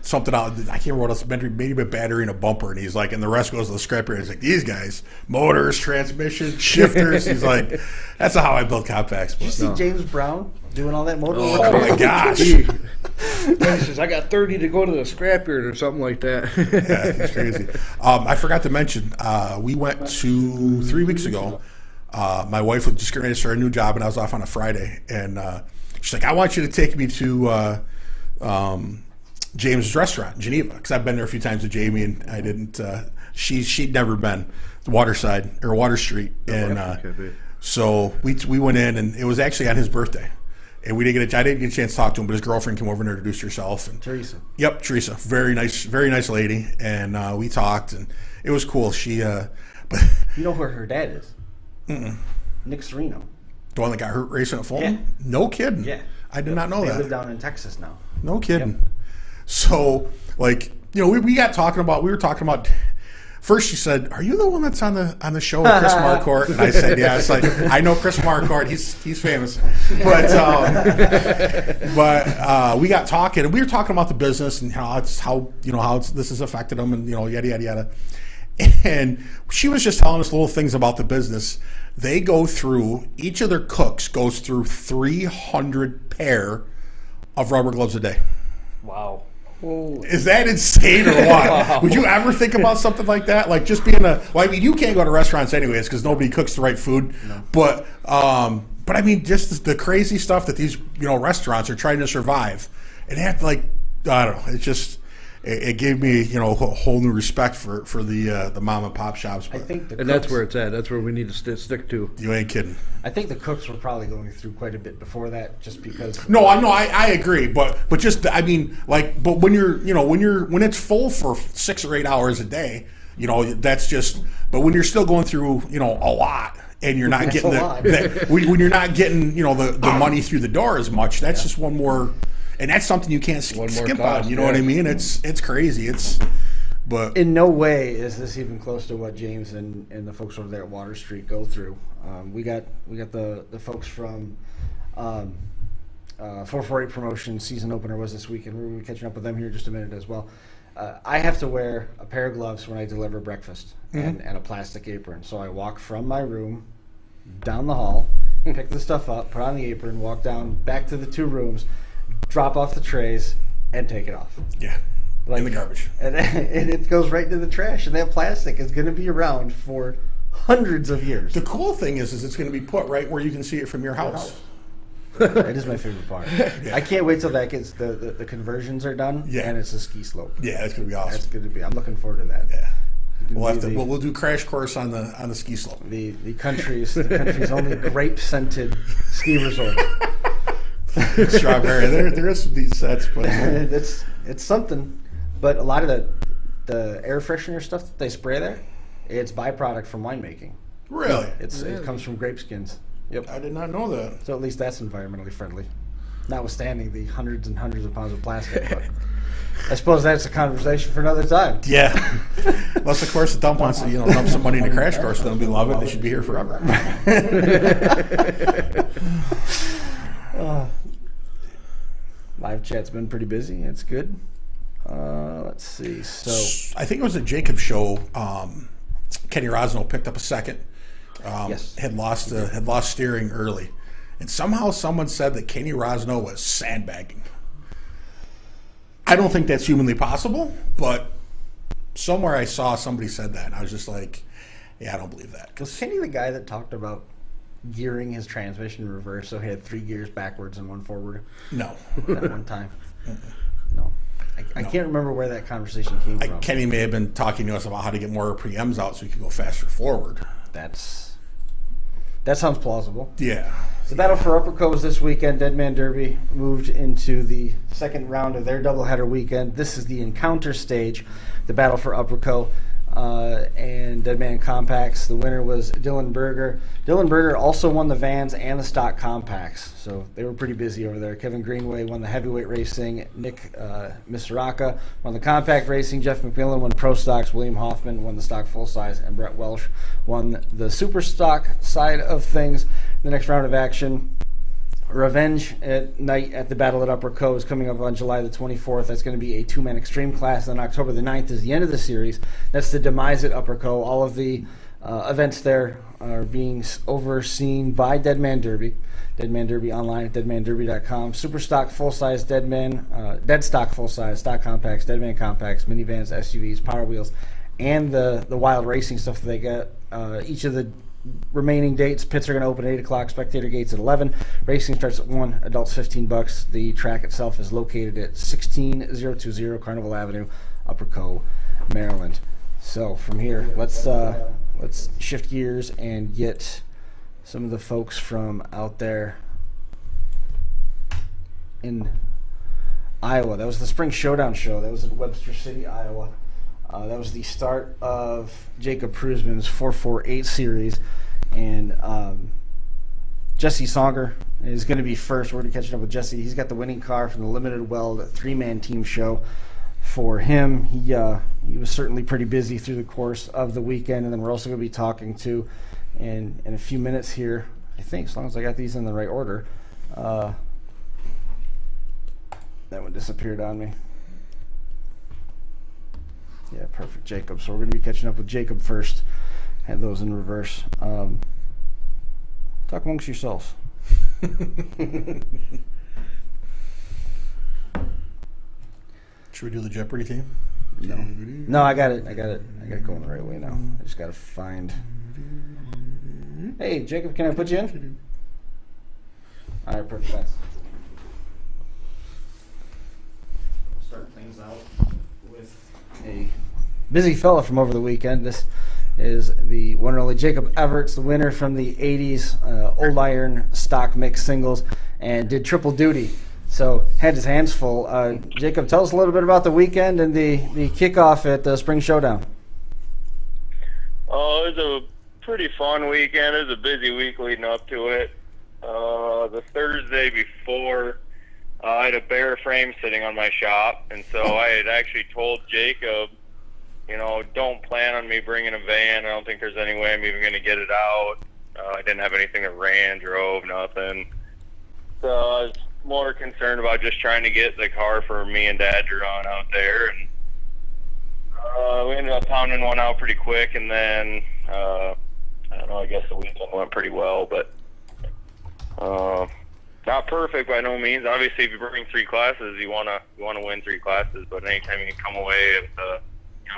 something out. I can't remember what else. Maybe a battery and a bumper." And he's like, and the rest goes to the scrapyard. He's like, "These guys, motors, transmission, shifters." He's like, "That's not how I build compacts." Did you see James Brown doing all that motor work? Oh my gosh! He says, "I got 30 to go to the scrapyard or something like that." Yeah, it's crazy. I forgot to mention, we went to 3 weeks ago. My wife was just getting ready to start a new job, and I was off on a Friday. And she's like, "I want you to take me to James' restaurant in Geneva," because I've been there a few times with Jamie, and I didn't. She'd never been Waterside or Water Street, and so we went in, and it was actually on his birthday. And I didn't get a chance to talk to him, but his girlfriend came over and introduced herself. And Teresa. Yep, Teresa. Very nice lady. And we talked, and it was cool. She, but You know where her dad is? Mm-mm. Nick Serino. The one that got hurt racing at Fulton? Yeah. No kidding. Yeah. I did not know They that. live down in Texas now. No kidding. Yep. So, we were talking about. First, she said, "Are you the one that's on the show with Chris Marquardt?" And I said, "Yeah." It's like, I know Chris Marquardt. He's famous. But we got talking, and we were talking about the business and how this has affected them, and yada yada yada. And she was just telling us little things about the business. They go through, each of their cooks goes through 300 pair of rubber gloves a day. Wow. Is that insane or what? Would you ever think about something like that? Like just being you can't go to restaurants anyways because nobody cooks the right food. No. But I mean, just the crazy stuff that these restaurants are trying to survive, and they have to I don't know. It's just it gave me a whole new respect for the mom and pop shops. But I think that's where it's at. That's where we need to stick to. You ain't kidding. I think the cooks were probably going through quite a bit before that, just because. No, I agree, but just I mean, but when when it's full for 6 or 8 hours a day, that's just. But when you're still going through a lot, and you're not getting when you're not getting the money through the door as much, that's just one more. And that's something you can't skip on. You know what I mean? It's crazy. But in no way is this even close to what James and the folks over there at Water Street go through. We got the folks from 448 Promotion season opener was this weekend. We're going to be catching up with them here in just a minute as well. I have to wear a pair of gloves when I deliver breakfast and a plastic apron. So I walk from my room down the hall, pick the stuff up, put on the apron, walk down back to the 2 rooms, drop off the trays, and take it off. Yeah, in the garbage. And it goes right into the trash, and that plastic is going to be around for hundreds of years. The cool thing is it's going to be put right where you can see it from your house. That is my favorite part. Yeah. I can't wait till that gets the conversions are done, and it's a ski slope. Yeah, it's going to be awesome. That's going to be. I'm looking forward to that. Yeah. We'll do crash course on the ski slope. The country's only grape scented ski resort. Strawberry. There is these sets, but it's something. But a lot of the air freshener stuff that they spray there, it's byproduct from winemaking. Really? It comes from grape skins. Yep. I did not know that. So at least that's environmentally friendly, notwithstanding the hundreds and hundreds of pounds of plastic. But I suppose that's a conversation for another time. Yeah. Unless, of course, the dump wants to dump some money in the crash course, then we love it. They should be here forever. Live chat's been pretty busy. It's good. Let's see. So I think it was a Jacob show. Kenny Rosno picked up a second. Yes. Had lost steering early, and somehow someone said that Kenny Rosno was sandbagging. I don't think that's humanly possible, but somewhere I saw somebody said that, and I was just like, yeah, I don't believe that. Was Kenny the guy that talked about gearing his transmission in reverse so he had 3 gears backwards and 1 forward? No. At one time? No. I can't remember where that conversation came from. Kenny may have been talking to us about how to get more RPMs out so he could go faster forward. That sounds plausible. Yeah. The battle for Upperco was this weekend. Deadman Derby moved into the second round of their doubleheader weekend. This is the encounter stage, the battle for Upperco and Deadman Compacts. The winner was Dylan Berger. Dylan Berger also won the vans and the stock compacts, so they were pretty busy over there. Kevin Greenway won the heavyweight racing. Nick Misraka won the compact racing. Jeff McMillan won pro stocks. William Hoffman won the stock full size, and Brett Welsh won the super stock side of things. The next round of action, Revenge at Night at the Battle at Upperco is coming up on July the 24th. That's going to be a 2-man extreme class. And October the 9th is the end of the series. That's the Demise at Upperco. All of the events there are being overseen by Deadman Derby. Deadman Derby online at deadmanderby.com. Super stock full-size Deadman, dead stock full-size, stock compacts, Deadman compacts, minivans, SUVs, Power Wheels, and the wild racing stuff that they got. Each of the remaining dates, pits are going to open at 8 o'clock, spectator gates at 11. Racing starts at 1, adults $15. The track itself is located at 16020 Carnival Avenue, Upperco, Maryland. So from here, let's shift gears and get some of the folks from out there in Iowa. That was the Spring Showdown show. That was at Webster City, Iowa. That was the start of Jacob Pruismann's 448 series, and Jesse Songer is going to be first. We're going to catch up with Jesse. He's got the winning car from the Limited Weld 3-man team show for him. He was certainly pretty busy through the course of the weekend, and then we're also going to be talking to, in a few minutes here, I think, as long as I got these in the right order. That one disappeared on me. Yeah, perfect, Jacob. So we're going to be catching up with Jacob first. Had those in reverse. Talk amongst yourselves. Should we do the Jeopardy team? No, I got it going the right way now. I just got to find. Hey, Jacob, can I put you in? All right, perfect. Thanks. Start things out with a busy fella from over the weekend. This is the one and only Jacob Everts, the winner from the 80s Old Iron Stock Mix Singles, and did triple duty. So had his hands full. Jacob, tell us a little bit about the weekend and the kickoff at the Spring Showdown. Oh, it was a pretty fun weekend. It was a busy week leading up to it. The Thursday before, I had a bare frame sitting on my shop, and so I had actually told Jacob, don't plan on me bringing a van. I don't think there's any way I'm even going to get it out. I didn't have anything that ran, drove, nothing. So I was more concerned about just trying to get the car for me and Dad to run out there, and we ended up pounding one out pretty quick, and then I don't know, I guess the weekend went pretty well, but not perfect by no means. Obviously, if you bring 3 classes, you want to win 3 classes, but anytime you can come away with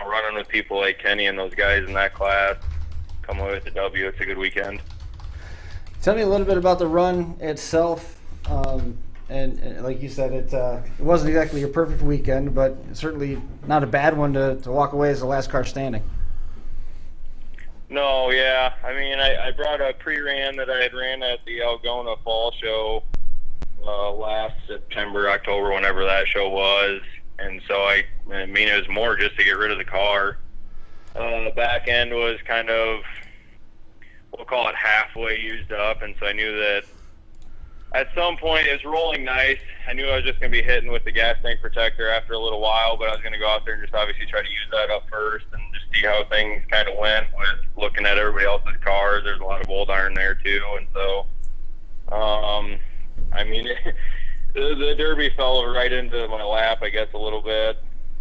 running with people like Kenny and those guys in that class, come away with the W, it's a good weekend. Tell me a little bit about the run itself. And like you said, it wasn't exactly your perfect weekend, but certainly not a bad one to walk away as the last car standing. No, yeah. I mean, I brought a pre-ran that I had ran at the Algona Fall Show last September, October, whenever that show was. And so, I mean, it was more just to get rid of the car. The back end was kind of, we'll call it halfway used up, and so I knew that at some point it was rolling nice. I knew I was just going to be hitting with the gas tank protector after a little while, but I was going to go out there and just obviously try to use that up first and just see how things kind of went with looking at everybody else's cars. There's a lot of old iron there too, and so, I mean, the Derby fell right into my lap, I guess, a little bit.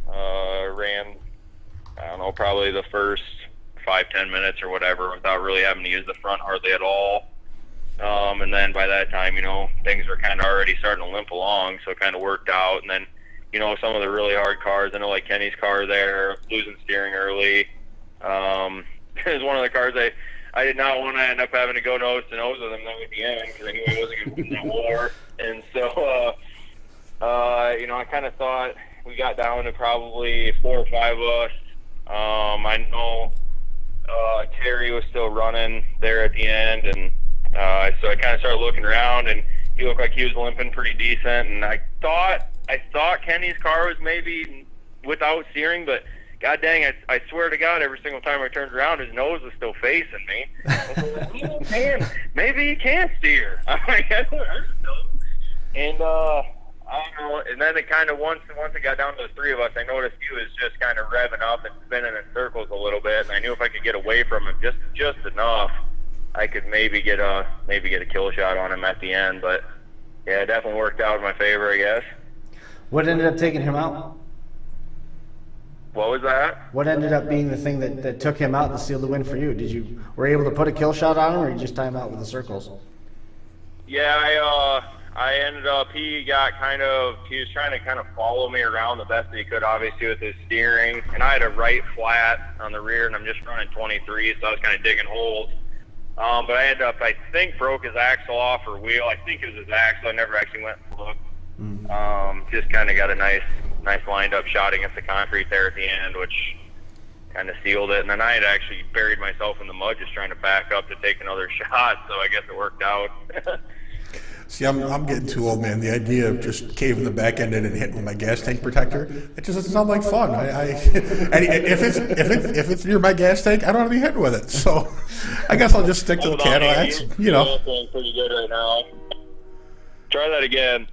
Ran, I don't know, probably the first 5-10 minutes or whatever without really having to use the front hardly at all. And then by that time, things were kind of already starting to limp along, so it kind of worked out. And then, some of the really hard cars, I know like Kenny's car there, losing steering early. It was one of the cars I did not want to end up having to go nose to nose with him at the end because I knew he wasn't going to win that war. And so, I kind of thought we got down to probably 4 or 5 of us. I know Terry was still running there at the end, and so I kind of started looking around, and he looked like he was limping pretty decent. And I thought Kenny's car was maybe without steering, but God dang, I swear to God, every single time I turned around, his nose was still facing me. Maybe he can steer. I'm like, I don't know. And I don't know. And then it kind of once it got down to the 3 of us, I noticed he was just kind of revving up and spinning in circles a little bit. And I knew if I could get away from him just enough, I could maybe get a kill shot on him at the end. But yeah, it definitely worked out in my favor, I guess. What ended up taking him out? What was that? What ended up being the thing that took him out and sealed the win for you? Were you able to put a kill shot on him, or you just time out with the circles? Yeah, I ended up, he was trying to kind of follow me around the best that he could, obviously, with his steering. And I had a right flat on the rear, and I'm just running 23, so I was kind of digging holes. But I ended up, I think, broke his axle off or wheel. I think it was his axle. I never actually went and looked. Just kind of got a nice lined up shot against the concrete there at the end, which kind of sealed it. And then I had actually buried myself in the mud just trying to back up to take another shot, so I guess it worked out. See, I'm getting too old, man. The idea of just caving the back end in and hitting with my gas tank protector, it just doesn't sound like fun. And if it's near my gas tank, I don't want to be hitting with it. So I guess I'll just stick to the Cadillacs. You're pretty good right now. Try that again.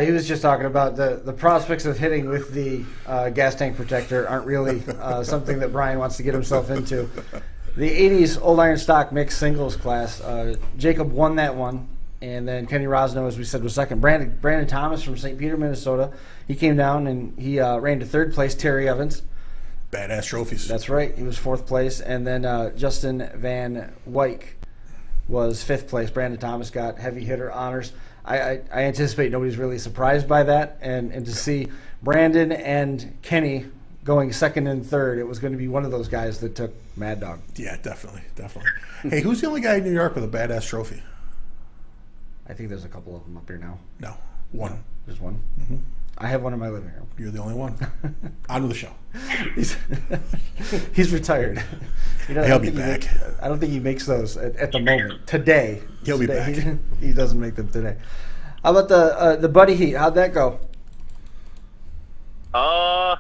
He was just talking about the prospects of hitting with the gas tank protector aren't really something that Brian wants to get himself into. The 80s Old Iron Stock Mixed Singles class, Jacob won that one, and then Kenny Rosno, as we said, was second. Brandon Thomas from St. Peter, Minnesota, he came down and he ran to 3rd place. Terry Evans. Badass trophies. That's right. He was 4th place. And then Justin Van Wyk was 5th place. Brandon Thomas got heavy hitter honors. I anticipate nobody's really surprised by that, and to see Brandon and Kenny going second and third, it was going to be one of those guys that took Mad Dog. Yeah, definitely. Hey, who's the only guy in New York with a badass trophy? I think there's a couple of them up here now. No, one. There's one. Mm-hmm. I have one in my living room. You're the only one. On with the show. He's retired. He'll be back. I don't think he makes those at the moment. Today. He'll be back. He doesn't make them today. How about the Buddy Heat? How'd that go? Well,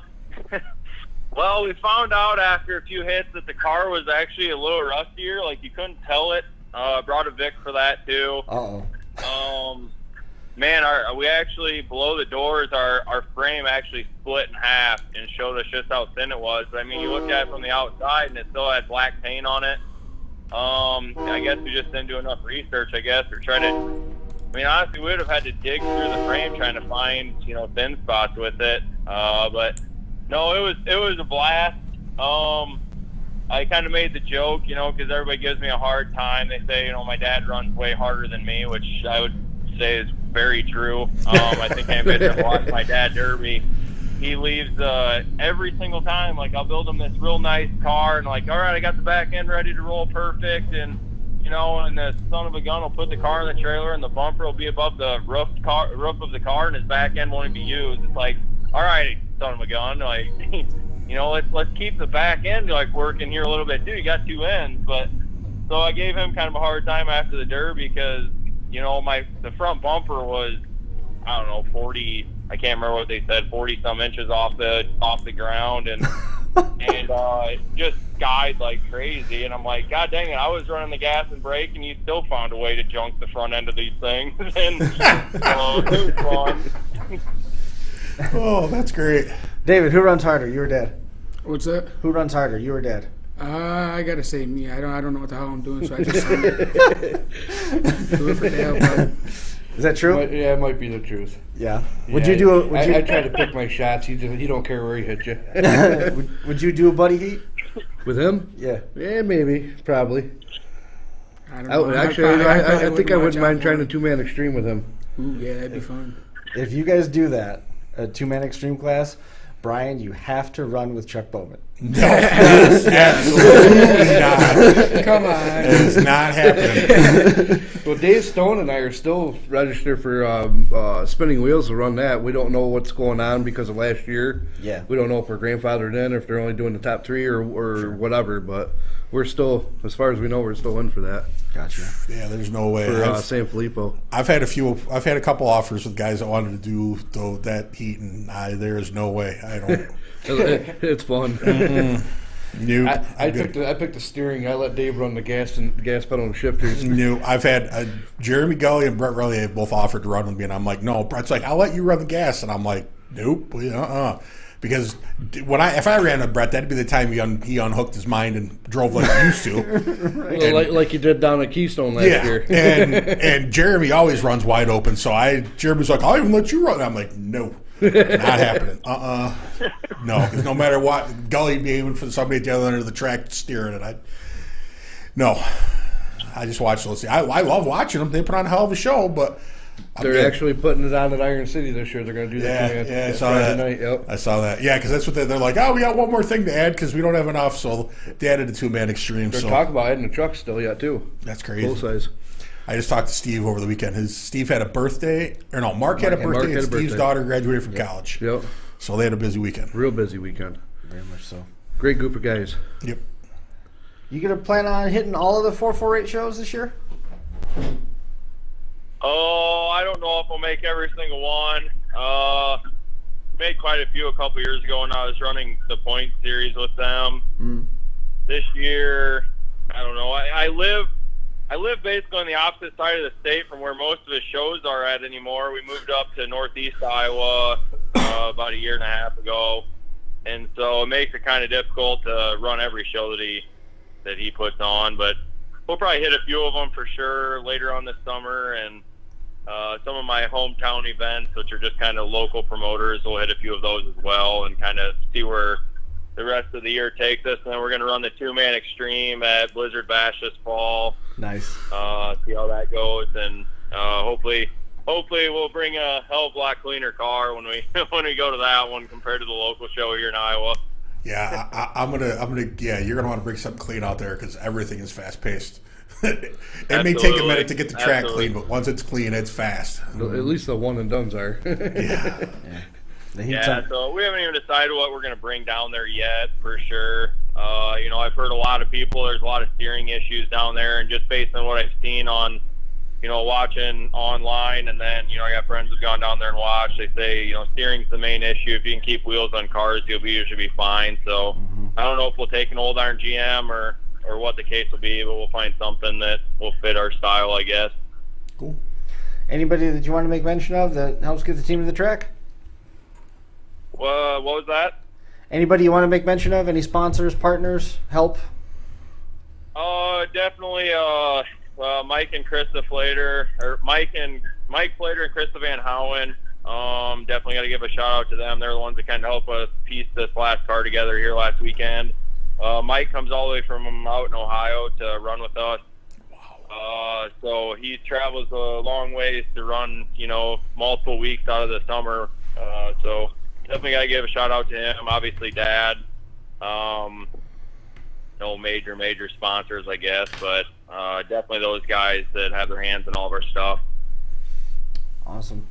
we found out after a few hits that the car was actually a little rustier. Like, you couldn't tell it. Brought a Vic for that, too. Uh-oh. Man, we actually, below the doors, our frame actually split in half and showed us just how thin it was. But, I mean, you looked at it from the outside, and it still had black paint on it. I guess we just didn't do enough research, or try to... I mean, honestly, we would have had to dig through the frame trying to find, thin spots with it. But, no, it was a blast. I kind of made the joke, because everybody gives me a hard time. They say, my dad runs way harder than me, which I would say is very true. I think anybody that watched my dad derby, he leaves every single time. Like, I'll build him this real nice car, and like, all right, I got the back end ready to roll perfect, and and the son of a gun will put the car in the trailer, and the bumper will be above the roof of the car, and his back end won't even be used. It's like, all right, son of a gun, like, let's keep the back end like working here a little bit too. You got two ends, but so I gave him kind of a hard time after the derby because the front bumper was, I don't know, 40. I can't remember what they said, 40 some inches off the ground, and just skied like crazy. And I'm like, God dang it! I was running the gas and brake, and you still found a way to junk the front end of these things. And it was fun. Oh, that's great. David, who runs harder, you or Dad? What's that? Who runs harder, you or Dad? I gotta say me. I don't know what the hell I'm doing, so I just do it for Dad. But is that true? Yeah, it might be the truth. Yeah. Yeah, Would you do? I try to pick my shots. He don't care where he hits you. Would you do a Buddy Heat? With him? Yeah. Yeah, maybe, probably. I don't know. Actually, I think I wouldn't mind trying a two-man extreme with him. Ooh, yeah, that'd be fun. If you guys do that, a two-man extreme class, Brian, you have to run with Chuck Bowman. No, absolutely not. Come on. It's not happening. Well, Dave Stone and I are still registered for spinning wheels to run that. We don't know what's going on because of last year. Yeah. We don't know if we're grandfathered in, or if they're only doing the top three or whatever. But we're still, as far as we know, we're still in for that. Gotcha. Yeah, there's no way. For San Filippo. I've had a couple offers with guys that wanted to do that heat, and there is no way. I don't. It's fun. Mm-hmm. Nope. I picked the steering. I let Dave run the gas pedal and shifters. Nope. I've had Jeremy Gully and Brett Riley have both offered to run with me, and I'm like, no. Brett's like, I'll let you run the gas, and I'm like, nope. Because if I ran with Brett, that'd be the time he unhooked his mind and drove like he used to. Right. Well, like you did down at Keystone last year. and Jeremy always runs wide open, so Jeremy's like, I'll even let you run. I'm like, no. Not happening. No, because no matter what, Gully would be aiming for somebody at the other end of the track steering it. I just watch those. I love watching them. They put on a hell of a show, but they're actually putting it on at Iron City this year. They're going to do that. Yeah, I saw that. Night, yep. I saw that. Yeah, because that's what they're like. Oh, we got one more thing to add because we don't have enough. So they added a two-man extreme. They're talking about adding a truck still yet too. That's crazy. Full size. I just talked to Steve over the weekend. Steve had a birthday, Mark had a birthday, and Steve's daughter graduated from college. Yep. So they had a busy weekend. Real busy weekend. Very much so. Great group of guys. Yep. You gonna plan on hitting all of the 448 shows this year? Oh, I don't know if I'll make every single one. Made quite a few a couple years ago when I was running the point series with them. This year, I don't know. I live basically on the opposite side of the state from where most of the shows are at anymore. We moved up to northeast Iowa about a year and a half ago, and so it makes it kind of difficult to run every show that he puts on. But we'll probably hit a few of them for sure later on this summer, and some of my hometown events, which are just kind of local promoters, we'll hit a few of those as well and kind of see where the rest of the year takes us. And then we're going to run the two-man extreme at Blizzard Bash this fall. Nice. See how that goes, and hopefully hopefully we'll bring a hell of a lot cleaner car when we when we go to that one compared to the local show here in Iowa. Yeah, I'm gonna. Yeah, you're gonna want to bring something clean out there because everything is fast paced. It may take a minute to get the track clean, but once it's clean, it's fast. At least the one and dones are. Yeah. Yeah, so we haven't even decided what we're going to bring down there yet, for sure. I've heard a lot of people, there's a lot of steering issues down there, and just based on what I've seen on, watching online, and then, I got friends who've gone down there and watched, they say, steering's the main issue. If you can keep wheels on cars, you'll usually be fine. So I don't know if we'll take an old iron GM or what the case will be, but we'll find something that will fit our style, I guess. Cool. Anybody that you want to make mention of that helps get the team to the track? What was that? Anybody you want to make mention of? Any sponsors, partners, help? Definitely Mike and Krista Flater, or Mike Flater and Krista VanHouten. Definitely got to give a shout out to them. They're the ones that kind of helped us piece this last car together here last weekend. Mike comes all the way from out in Ohio to run with us. So he travels a long ways to run, multiple weeks out of the summer. So definitely got to give a shout out to him. Obviously, Dad. No major sponsors, I guess, but definitely those guys that have their hands in all of our stuff. Awesome.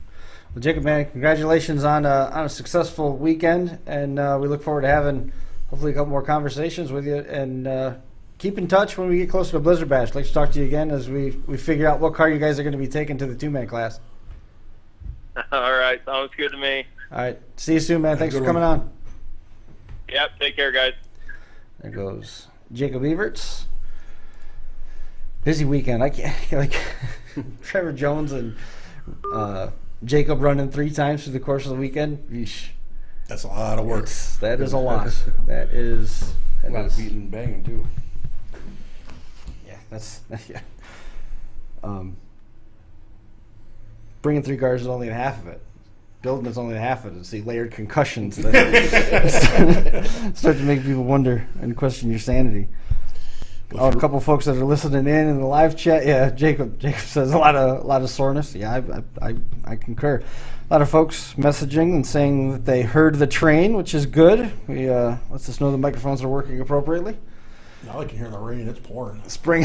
Well, Jacob, man, congratulations on a successful weekend, and we look forward to having hopefully a couple more conversations with you, and keep in touch when we get closer to Blizzard Bash. I'd like to talk to you again as we figure out what car you guys are going to be taking to the two-man class. All right, sounds good to me. All right, see you soon, man. Thanks for coming on. Yep, take care, guys. There goes Jacob Everts. Busy weekend. I can't Trevor Jones and Jacob running 3 times through the course of the weekend. Yeesh. That's a lot of work. That is a lot. That is a lot of beating and banging too. Yeah, bringing 3 cars is only half of it. Building is only half of it. It's the layered concussions that start to make people wonder and question your sanity. A couple of folks that are listening in the live chat. Yeah, Jacob says a lot of soreness. Yeah, I concur. A lot of folks messaging and saying that they heard the train, which is good. We lets us know the microphones are working appropriately. Now I can hear the rain. It's pouring. Spring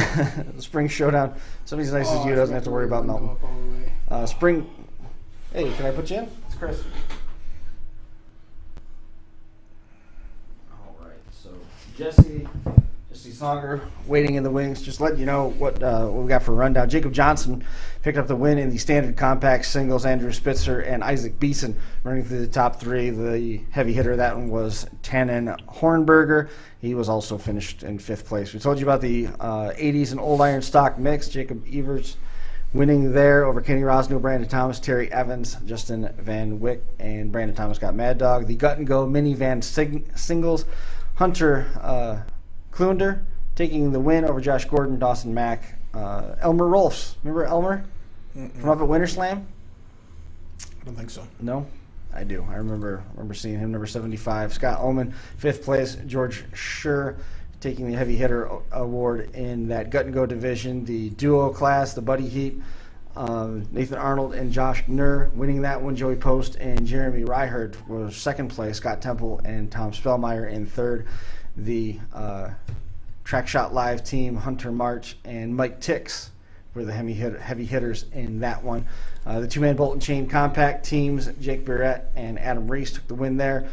showdown. Somebody as nice as you doesn't have to worry about melting. Spring. Hey, can I put you in? It's Chris. All right. So Jesse Songer waiting in the wings. Just letting you know what we got for a rundown. Jacob Johnson picked up the win in the standard compact singles. Andrew Spitzer and Isaac Beeson running through the top 3. The heavy hitter of that one was Tannen Hornberger. He was also finished in 5th place. We told you about the 80s and old iron stock mix. Jacob Everts winning there over Kenny Rosno, Brandon Thomas, Terry Evans, Justin Van Wyck, and Brandon Thomas got Mad Dog. The Gut and Go minivan singles, Hunter Klunder taking the win over Josh Gordon, Dawson Mack, Elmer Rolfs. Remember Elmer from up at Winter Slam? I don't think so. No? I do. I remember seeing him, number 75. Scott Ullman, 5th place. George Schur taking the heavy hitter award in that Gut and Go division. The duo class, the Buddy Heat, Nathan Arnold and Josh Nur winning that one. Joey Post and Jeremy Reihert were 2nd place. Scott Temple and Tom Spellmeyer in 3rd. The Track Shot Live team, Hunter March and Mike Tix, were the heavy hitters in that one. The two-man bolt and chain compact teams, Jake Barrett and Adam Reese took the win there.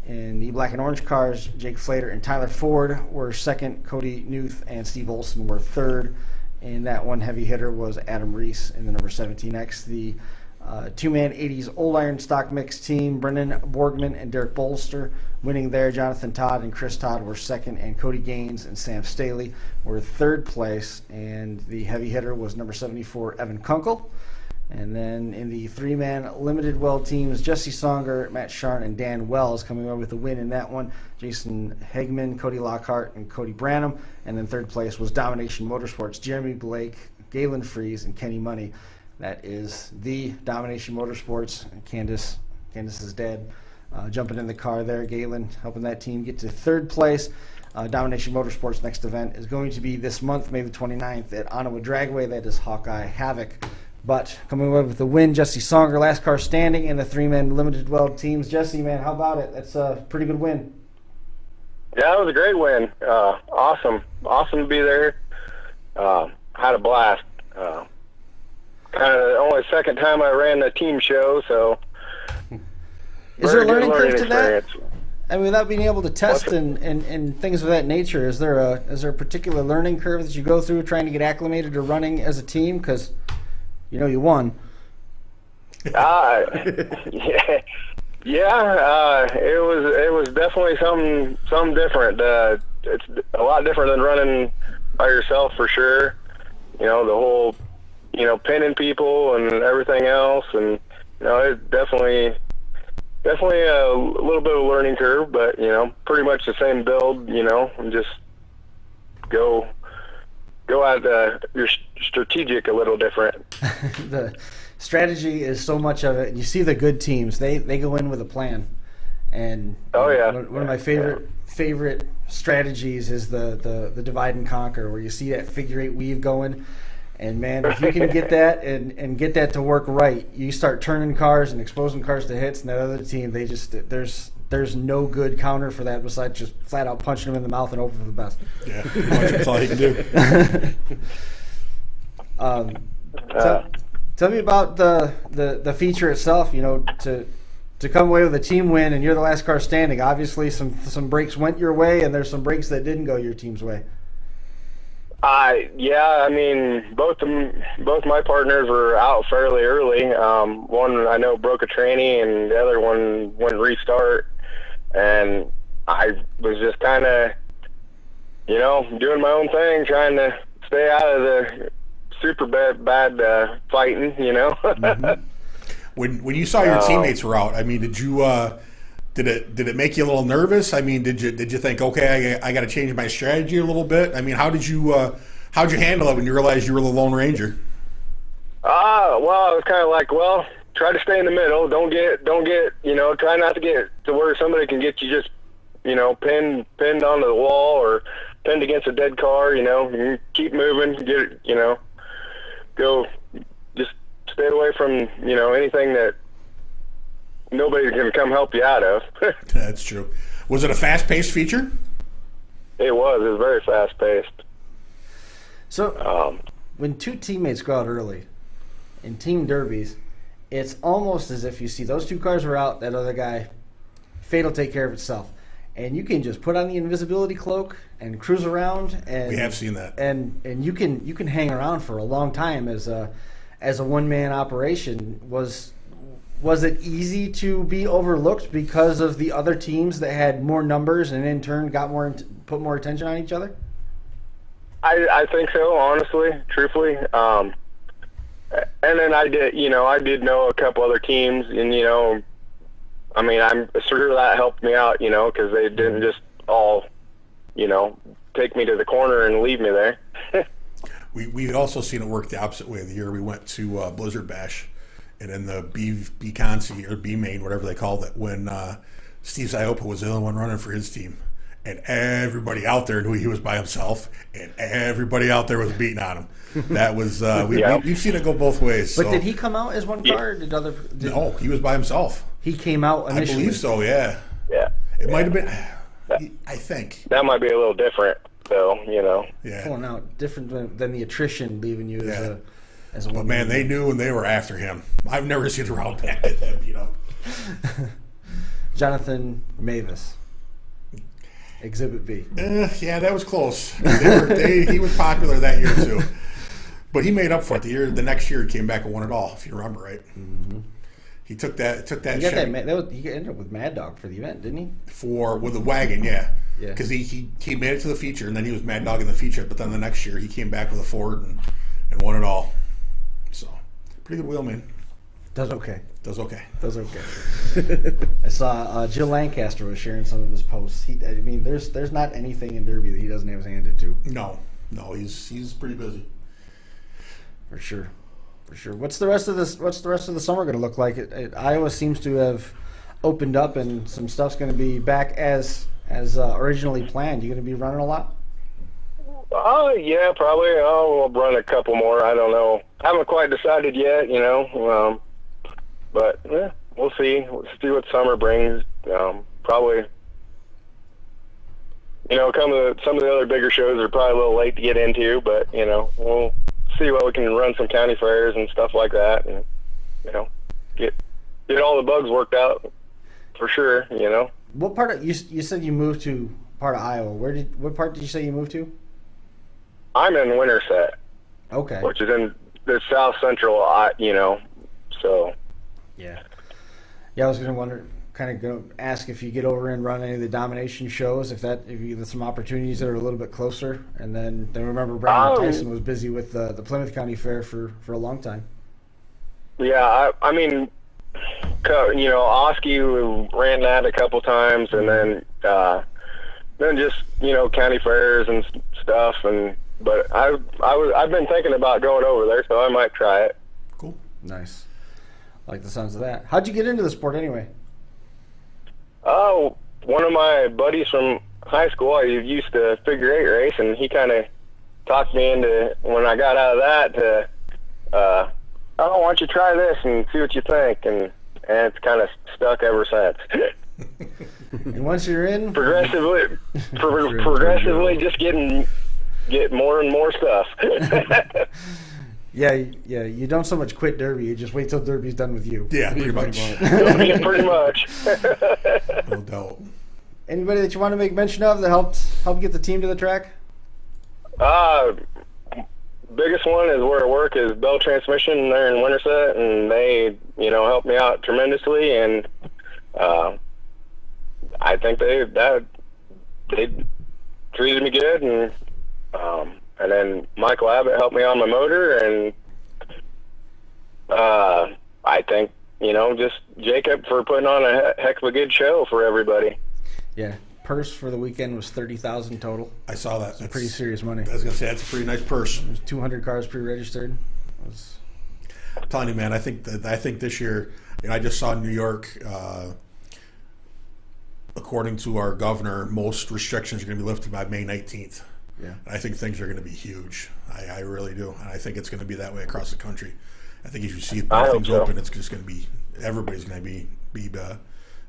In the black and orange cars, Jake Flater and Tyler Ford were 2nd. Cody Newth and Steve Olson were 3rd. And that one heavy hitter was Adam Reese in the number 17X. The two-man 80s old iron stock mix team, Brendan Borgman and Derek Bolster winning there. Jonathan Todd and Chris Todd were 2nd, and Cody Gaines and Sam Staley were 3rd place. And the heavy hitter was number 74, Evan Kunkel. And then in the 3-man limited well teams, Jesse Songer, Matt Sharn, and Dan Wells coming away with the win in that one. Jason Hegman, Cody Lockhart, and Cody Branham. And then 3rd place was Domination Motorsports, Jeremy Blake, Galen Fries, and Kenny Money. That is the Domination Motorsports. Candace's dad jumping in the car there. Galen helping that team get to 3rd place. Domination Motorsports' next event is going to be this month, May the 29th, at Ottawa Dragway. That is Hawkeye Havoc. But coming away with the win, Jesse Songer, last car standing in the 3-man limited weld teams. Jesse, man, how about it? That's a pretty good win. Yeah, it was a great win. Awesome to be there. Had a blast. Kind of the only second time I ran the team show, so. Is there a learning curve to experience. that? I mean, without being able to test and things of that nature, is there a particular learning curve that you go through trying to get acclimated to running as a team? Because, you won. Yeah. It was definitely something different. It's a lot different than running by yourself for sure. The whole, pinning people and everything else, and it's definitely a little bit of a learning curve, but pretty much the same build, and just go at your strategic a little different. The strategy is so much of it. You see the good teams; they go in with a plan, and one of my favorite strategies is the divide and conquer, where you see that figure 8 weave going. And man, if you can get that and get that to work right, you start turning cars and exposing cars to hits, and that other team, they just there's no good counter for that besides just flat out punching them in the mouth and hoping for the best. Yeah, that's all you can do. Tell me about the feature itself. To come away with a team win and you're the last car standing. Obviously, some breaks went your way, and there's some breaks that didn't go your team's way. I mean, both my partners were out fairly early. One I know broke a tranny, and the other one wouldn't restart. And I was just kind of, doing my own thing, trying to stay out of the super bad fighting. Mm-hmm. When you saw your teammates were out, I mean, did you? Did it make you a little nervous? I mean, did you think, okay, I got to change my strategy a little bit? I mean, how'd you handle it when you realized you were the Lone Ranger? Well, I was kind of like, try to stay in the middle. Don't get, try not to get to where somebody can get you just, pinned onto the wall or pinned against a dead car. You keep moving, go, just stay away from, anything that nobody's going to come help you out of. That's true. Was it a fast-paced feature? It was very fast-paced. So when two teammates go out early in team derbies, it's almost as if you see those two cars are out, that other guy, fate will take care of itself. And you can just put on the invisibility cloak and cruise around. And we have seen that. And you can hang around for a long time as a one-man operation. Was it easy to be overlooked because of the other teams that had more numbers and in turn put more attention on each other? I think so, honestly, truthfully. And then I did know a couple other teams, and I mean, I'm sure that helped me out, because they didn't just all, take me to the corner and leave me there. We've also seen it work the opposite way of the year. We went to Blizzard Bash. And in the B Consi or B Main, whatever they called it, when Steve Cioppa was the only one running for his team, and everybody out there knew he was by himself, and everybody out there was beating on him. That was we've seen it go both ways. But did he come out as one car? Or No, he was by himself. He came out initially. I believe so. Yeah. Yeah. It might have been. I think that might be a little different, though. Yeah. Pulling out different than the attrition leaving you as a But man, they knew and they were after him. I've never seen a round back at that beat up. Jonathan Mavis, Exhibit B. Yeah, that was close. He was popular that year too, but he made up for it. The next year he came back and won it all, if you remember right. Mm-hmm. He took that. He ended up with Mad Dog for the event, didn't he? With the wagon, yeah. Yeah. Because he made it to the feature, and then he was Mad Dog in the feature. But then the next year he came back with a Ford and won it all. So, pretty good wheel, man. Does okay. I saw Jill Lancaster was sharing some of his posts. There's not anything in Derby that he doesn't have his hand into. No, he's pretty busy. For sure. What's the rest of the summer going to look like? Iowa seems to have opened up, and some stuff's going to be back as originally planned. You going to be running a lot? Oh, yeah, probably. We'll run a couple more. I don't know. Haven't quite decided yet, but yeah, we'll see. We'll see what summer brings. Probably, some of the other bigger shows are probably a little late to get into, but, we'll see what we can run some county fairs and stuff like that, and, get all the bugs worked out for sure, What part of, you said you moved to part of Iowa. What part did you say you moved to? I'm in Winterset. Okay. Which is in the south central, so. Yeah. Yeah, I was going to ask if you get over and run any of the Domination shows, if you get some opportunities that are a little bit closer. And then remember Brandon Tyson was busy with the Plymouth County Fair for a long time. Yeah, I mean, Oski ran that a couple times, and then just county fairs and stuff. But I've been thinking about going over there, so I might try it. Cool. Nice. I like the sounds of that. How'd you get into the sport anyway? Oh, one of my buddies from high school, I used to figure 8 race, and he kind of talked me into, when I got out of that, to, why don't you try this and see what you think, and it's kind of stuck ever since. And once you're in, progressively just get more and more stuff. Yeah, you don't so much quit Derby, you just wait till Derby's done with you. Yeah, pretty much. Pretty much. No doubt. Anybody that you want to make mention of that helped get the team to the track? Biggest one is where I work is Bell Transmission there in Winterset, and they, helped me out tremendously, and I think they treated me good, and then Michael Abbott helped me on my motor, and I think, just Jacob for putting on a heck of a good show for everybody. Yeah, purse for the weekend was $30,000 total. I saw that. That's pretty serious money. I was going to say, that's a pretty nice purse. There's 200 cars pre-registered. I'm telling you, man, I think this year, I just saw in New York, according to our governor, most restrictions are going to be lifted by May 19th. Yeah. I think things are going to be huge. I really do. And I think it's going to be that way across the country. I think as you see things open, it's just going to be, everybody's going to be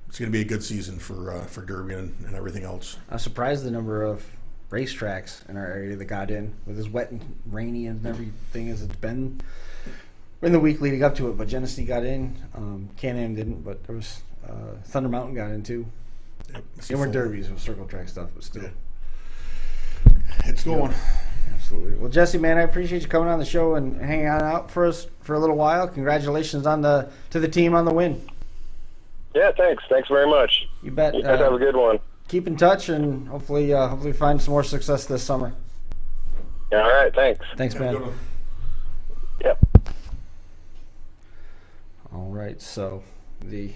it's going to be a good season for Derby and everything else. I'm surprised the number of racetracks in our area that got in with as wet and rainy and everything as it's been in the week leading up to it. But Genesee got in, Can-Am didn't, but there was Thunder Mountain got in too. Yep, they weren't derbies, it was circle track stuff, but still. Yeah. It's going. Absolutely. Well, Jesse, man, I appreciate you coming on the show and hanging out for us for a little while. Congratulations to the team on the win. Yeah, thanks. Thanks very much. You bet. You guys have a good one. Keep in touch and hopefully find some more success this summer. Yeah, all right, thanks. Thanks, man. Yep. All right, so the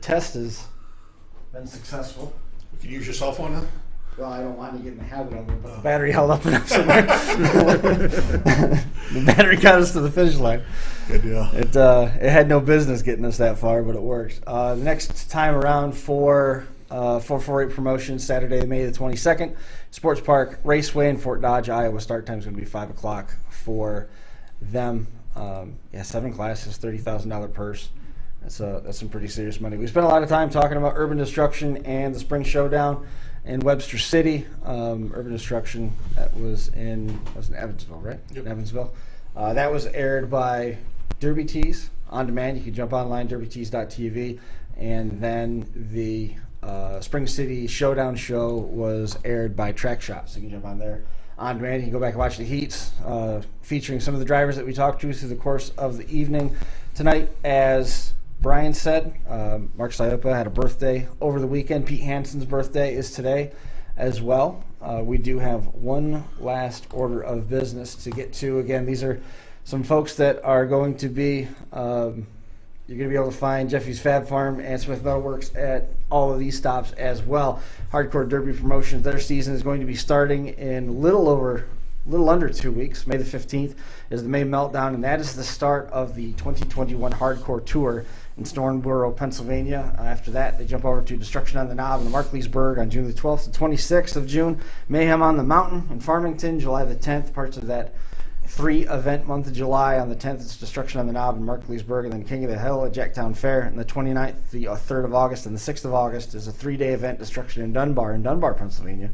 test has been successful. You can use your cell phone now? Well, I don't want to get in the habit of it, but the battery held up enough somewhere. The battery got us to the finish line. Good deal. It had no business getting us that far, but it worked. The next time around for 448 Promotions, Saturday, May the 22nd, Sports Park Raceway in Fort Dodge, Iowa. Start time is going to be 5 o'clock for them. 7 classes, $30,000 purse. That's some pretty serious money. We spent a lot of time talking about Urban Destruction and the Spring Showdown in Webster City. Urban Destruction, that was in Evansville, right? Yep. In Evansville. That was aired by Derby Tees on demand. You can jump online, derbytees.tv. And then the Spring City Showdown show was aired by Track Shop. So you can jump on there on demand. You can go back and watch the heats featuring some of the drivers that we talked to through the course of the evening. Tonight, as Brian said, Mark Cioppa had a birthday over the weekend. Pete Hansen's birthday is today as well. We do have one last order of business to get to. Again, these are some folks that are going to be, you're going to be able to find Jeffy's Fab Farm and Smith Metal Works at all of these stops as well. Hardcore Derby Promotions, their season is going to be starting in a little over little under 2 weeks. May the 15th is the May Meltdown, and that is the start of the 2021 Hardcore Tour in Stormborough, Pennsylvania. After that, they jump over to Destruction on the Knob in Markleysburg on June the 12th to 26th of June. Mayhem on the Mountain in Farmington, July the 10th. Parts of that 3-event month of July. On the 10th, it's Destruction on the Knob in Markleysburg, and then King of the Hill at Jacktown Fair. And the 29th, the 3rd of August, and the 6th of August is a 3-day event, Destruction in Dunbar, Pennsylvania.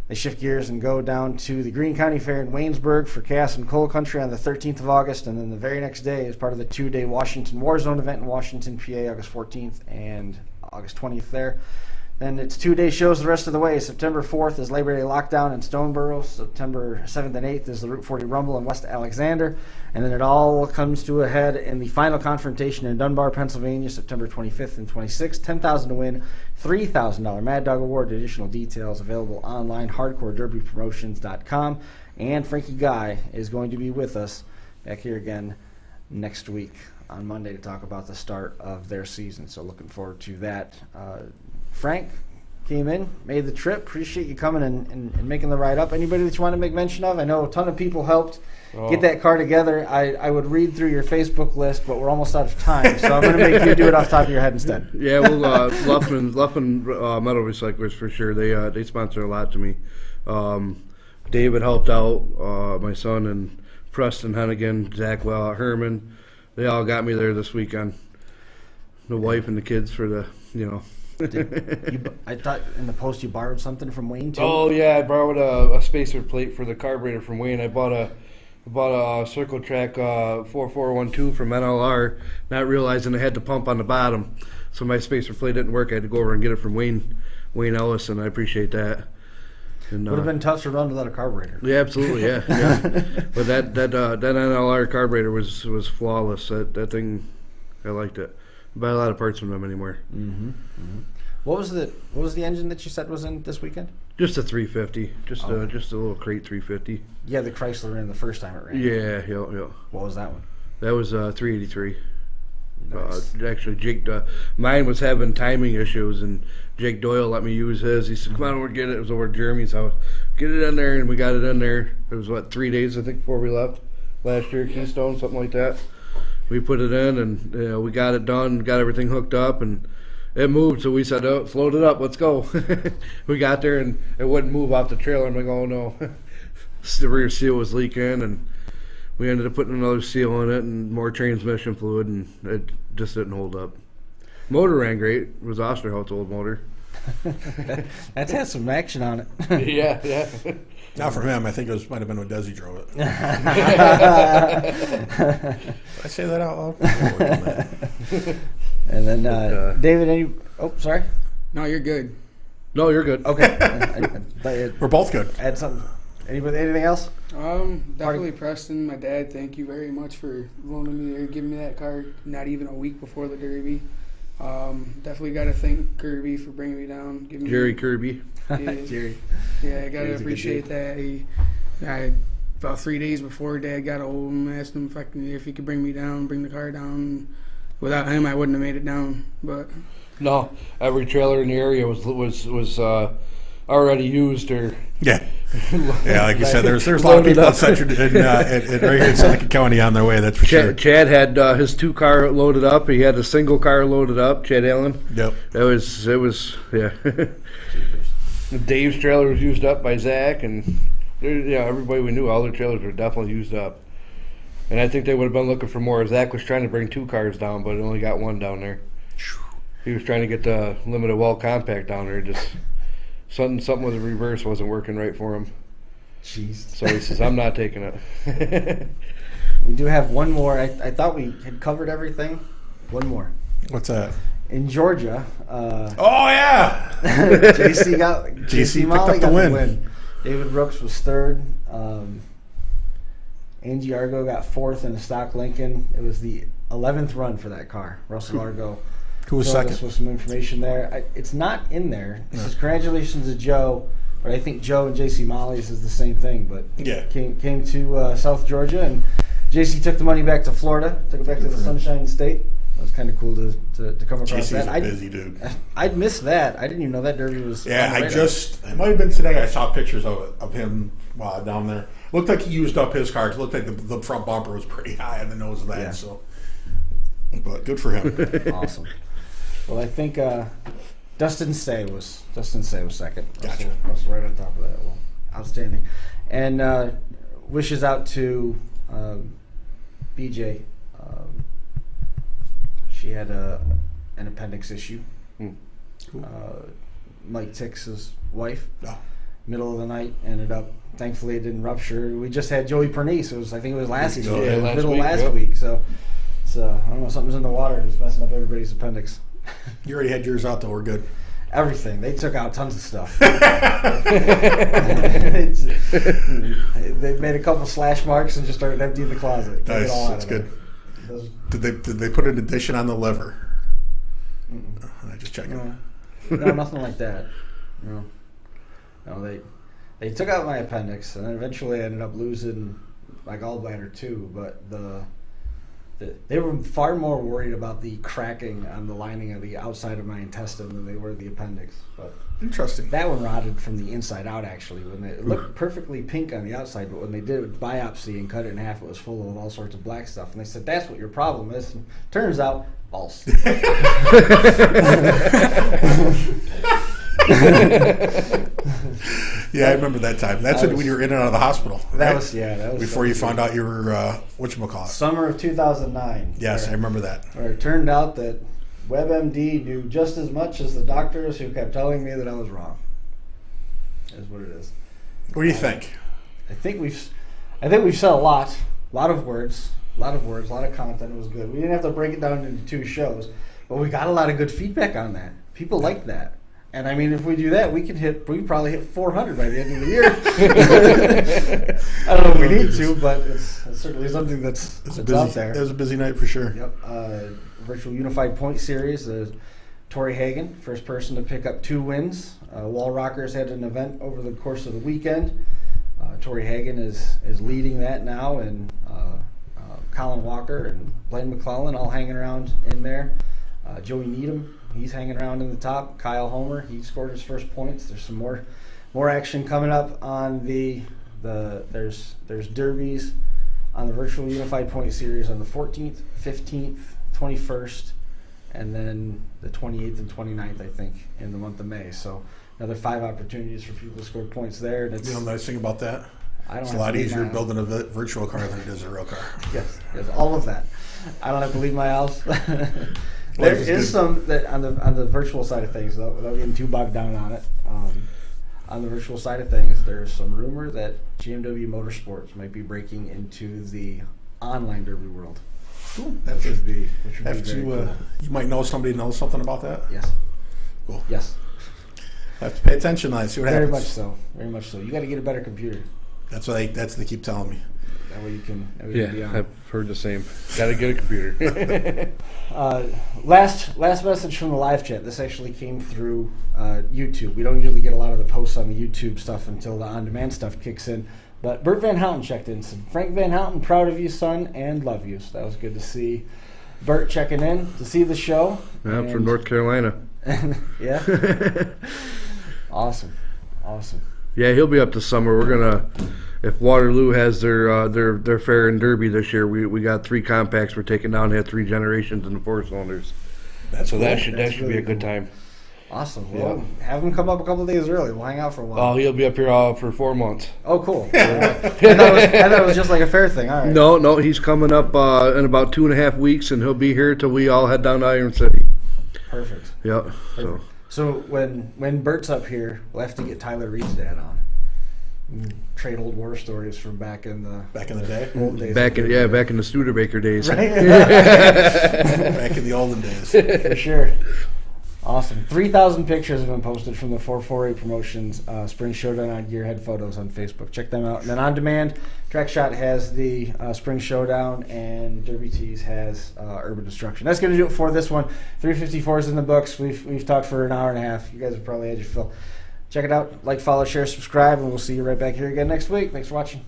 They shift gears and go down to the Greene County Fair in Waynesburg for Chaos and Coal Country on the 13th of August, and then the very next day is part of the 2-day Washington Warzone event in Washington, PA, August 14th and August 20th there. Then it's 2-day shows the rest of the way. September 4th is Labor Day Lockdown in Stoneborough. September 7th and 8th is the Route 40 Rumble in West Alexander. And then it all comes to a head in the final confrontation in Dunbar, Pennsylvania, September 25th and 26th. $10,000 to win, $3,000 Mad Dog Award. Additional details available online, hardcorederbypromotions.com. And Frankie Guy is going to be with us back here again next week on Monday to talk about the start of their season. So looking forward to that. Frank came in, made the trip. Appreciate you coming and making the ride up. Anybody that you want to make mention of? I know a ton of people helped get that car together. I would read through your Facebook list, but we're almost out of time, so I'm going to make you do it off the top of your head instead. Yeah, well, Luffman Metal Recyclers for sure. They sponsor a lot to me. David helped out, my son, and Preston Hennigan, Zach Herman. They all got me there this weekend. The wife and the kids for the, I thought in the post you borrowed something from Wayne too. Oh yeah, I borrowed a spacer plate for the carburetor from Wayne. I bought a Circle Track 4412 from NLR, not realizing I had the pump on the bottom, so my spacer plate didn't work. I had to go over and get it from Wayne Ellis, and I appreciate that. And, would have been tough to run without a carburetor. Yeah, absolutely, yeah. But that NLR carburetor was flawless. That thing, I liked it. I buy a lot of parts from them anymore. Mm-hmm. Mm-hmm. What was the engine that you said was in this weekend? Just a 350, just a little crate 350. Yeah, the Chrysler in the first time it ran. Yeah. What was that one? That was 383. Nice. Actually, Jake, mine was having timing issues, and Jake Doyle let me use his. He said, "Come on over, get it." It was over at Jeremy's house. Get it in there, and we got it in there. It was 3 days I think before we left last year, Keystone, something like that. We put it in, and we got it done, got everything hooked up, and it moved. So we said, "Oh, it's loaded up. Let's go." We got there, and it wouldn't move off the trailer. I'm like, "Oh no!" The rear seal was leaking, and we ended up putting another seal in it and more transmission fluid, and it just didn't hold up. Motor ran great. It was Osterhout's old motor. That's had some action on it. Yeah. Not for him. I think it might have been when Desi drove it. Did I say that out loud? And then David, sorry? No, you're good. No, you're good. Okay. We're both good. Add something. Anything else? Definitely Preston, my dad. Thank you very much for loaning me or giving me that car. Not even a week before the Derby. Definitely got to thank Kirby for bringing me down. Jerry Kirby. Yeah, Jerry. Yeah, I got to appreciate that. About 3 days before Dad got old, and asked him if he could bring me down, bring the car down. Without him, I wouldn't have made it down. But no, every trailer in the area was already used or yeah. Like you said, there's a lot of people in Seneca County on their way. That's for sure. Chad had his 2-car loaded up. He had a single car loaded up. Chad Allen. Yep. It was yeah. Dave's trailer was used up by Zach, and everybody we knew, all their trailers were definitely used up. And I think they would have been looking for more. Zach was trying to bring 2 cars down, but only got 1 down there. He was trying to get the limited wall compact down there. Just something with the reverse wasn't working right for him. Jeez. So he says, "I'm not taking it." We do have one more. I thought we had covered everything. One more. What's that? In Georgia. Oh yeah. JC Molly picked up the win. David Brooks was 3rd. Angie Argo got 4th in a stock Lincoln. It was the 11th run for that car. Russell Argo. Who was second? Us with some information there. It's not in there. It says congratulations to Joe, but I think Joe and JC Molly's is the same thing. But yeah, came to South Georgia, and JC took the money back to Florida, took it back to the Sunshine State. was kind of cool to come across JC's that. a busy dude. I'd missed that. I didn't even know that Derby was. Yeah, on the radar. it might have been today. I saw pictures of him down there. Looked like he used up his cars. Looked like the front bumper was pretty high on the nose of that. Yeah. So, but good for him. Awesome. Well, I think Dustin Say was second. Gotcha. Russell right on top of that. Well, outstanding. And wishes out to BJ. She had an appendix issue. Cool. Mike Tix's wife. Oh. Middle of the night, ended up. Thankfully, it didn't rupture. We just had Joey Pernice. I think it was last week. Last week. So I don't know. Something's in the water. It's messing up everybody's appendix. You already had yours out, though. We're good. Everything. They took out tons of stuff. They made a couple slash marks and just started emptying the closet. Nice. That's good. Did they put an addition on the liver? I just checking. No, nothing like that. No, they took out my appendix, and then eventually I ended up losing my gallbladder too. But they were far more worried about the cracking on the lining of the outside of my intestine than they were the appendix. But Interesting. that one rotted from the inside out, actually. It looked perfectly pink on the outside, but when they did a biopsy and cut it in half, it was full of all sorts of black stuff. And they said, that's what your problem is. And turns out, false. Yeah, I remember that time. That's when you were in and out of the hospital. That right? was before you found out you were whatchamacallit. Summer of 2009. Yes, I remember that. Where it turned out that WebMD knew just as much as the doctors who kept telling me that I was wrong. Is what it is. What do you think? I think we've said a lot of words, a lot of content. It was good. We didn't have to break it down into 2 shows, but we got a lot of good feedback on that. People like that. And I mean, if we do that, we probably hit 400 by the end of the year. I don't know if we need to, but it's certainly something that's out there. It was a busy night for sure. Yep. Virtual Unified Point Series. Tori Hagen, first person to pick up 2 wins. Wall Rockers had an event over the course of the weekend. Tori Hagen is leading that now, and Colin Walker and Blaine McClellan all hanging around in there. Joey Needham, he's hanging around in the top. Kyle Homer, he scored his first points. There's some more action coming up on there's derbies on the Virtual Unified Point Series on the 14th, 15th, 21st, and then the 28th and 29th, I think, in the month of May. So another 5 opportunities for people to score points there. You know the nice thing about that? It's a lot easier building a virtual car than it is a real car. Yes, all of that. I don't have to leave my house. There is some that on the virtual side of things, though, without getting too bogged down on it. On the virtual side of things, there's some rumor that GMW Motorsports might be breaking into the online derby world. Cool. Which would be very cool. You might know somebody knows something about that. Yes. Cool. Yes. I have to pay attention and see what happens. Very much so. You got to get a better computer. That's what they keep telling me. That way you can. Be on. I've heard the same. Got to get a computer. Last message from the live chat. This actually came through YouTube. We don't usually get a lot of the posts on the YouTube stuff until the on-demand stuff kicks in. But Bert VanHouten checked in. Said, Frank VanHouten, proud of you, son, and love you. So that was good to see Bert checking in to see the show. Yeah, from North Carolina. Yeah. Awesome. Yeah, he'll be up this summer. We're gonna, if Waterloo has their fair and derby this year, we got 3 compacts we're taking down. They have 3 generations and the 4 cylinders. That should really be a good time. Awesome. Well, have him come up a couple of days early. We'll hang out for a while. Oh, he'll be up here for 4 months. Oh, cool. I thought it was just like a fair thing. All right. No, he's coming up in about 2.5 weeks, and he'll be here till we all head down to Iron City. Perfect. Yeah. So when Bert's up here, we'll have to get Tyler Reed's dad on. Trade old war stories from back in the day. Old days. Back in the Studebaker days. Right? Back in the olden days. For sure. Awesome. 3,000 pictures have been posted from the 448 Promotions Spring Showdown on Gearhead Photos on Facebook. Check them out. And then on demand, Trackshot has the Spring Showdown, and Derby Tees has Urban Destruction. That's going to do it for this one. 354 is in the books. We've talked for an hour and a half. You guys have probably had your fill. Check it out. Like, follow, share, subscribe, and we'll see you right back here again next week. Thanks for watching.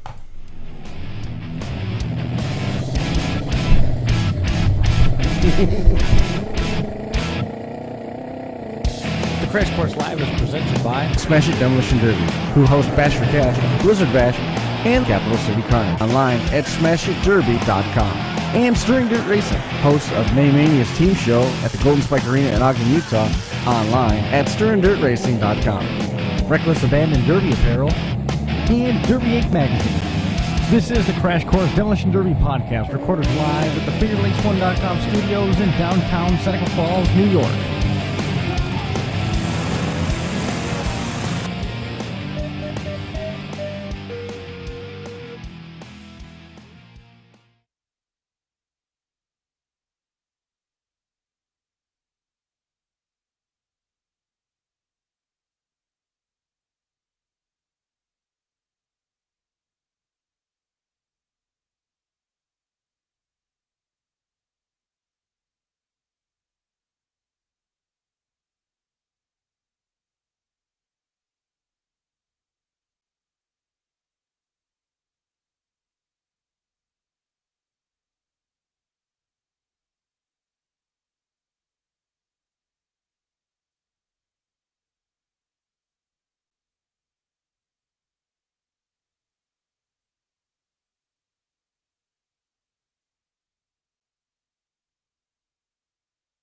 The Crash Course Live is presented by Smash It Demolition Derby, who host Bash for Cash, Blizzard Bash, and Capital City Carnage. Online at smashitderby.com. And Stirring Dirt Racing, hosts of Maymania's team show at the Golden Spike Arena in Ogden, Utah. Online at stirringdirtracing.com. Reckless Abandon Derby Apparel, and Derby Inc. Magazine. This is the Crash Course Demolition Derby podcast, recorded live at the FingerLakes1.com studios in downtown Seneca Falls, New York.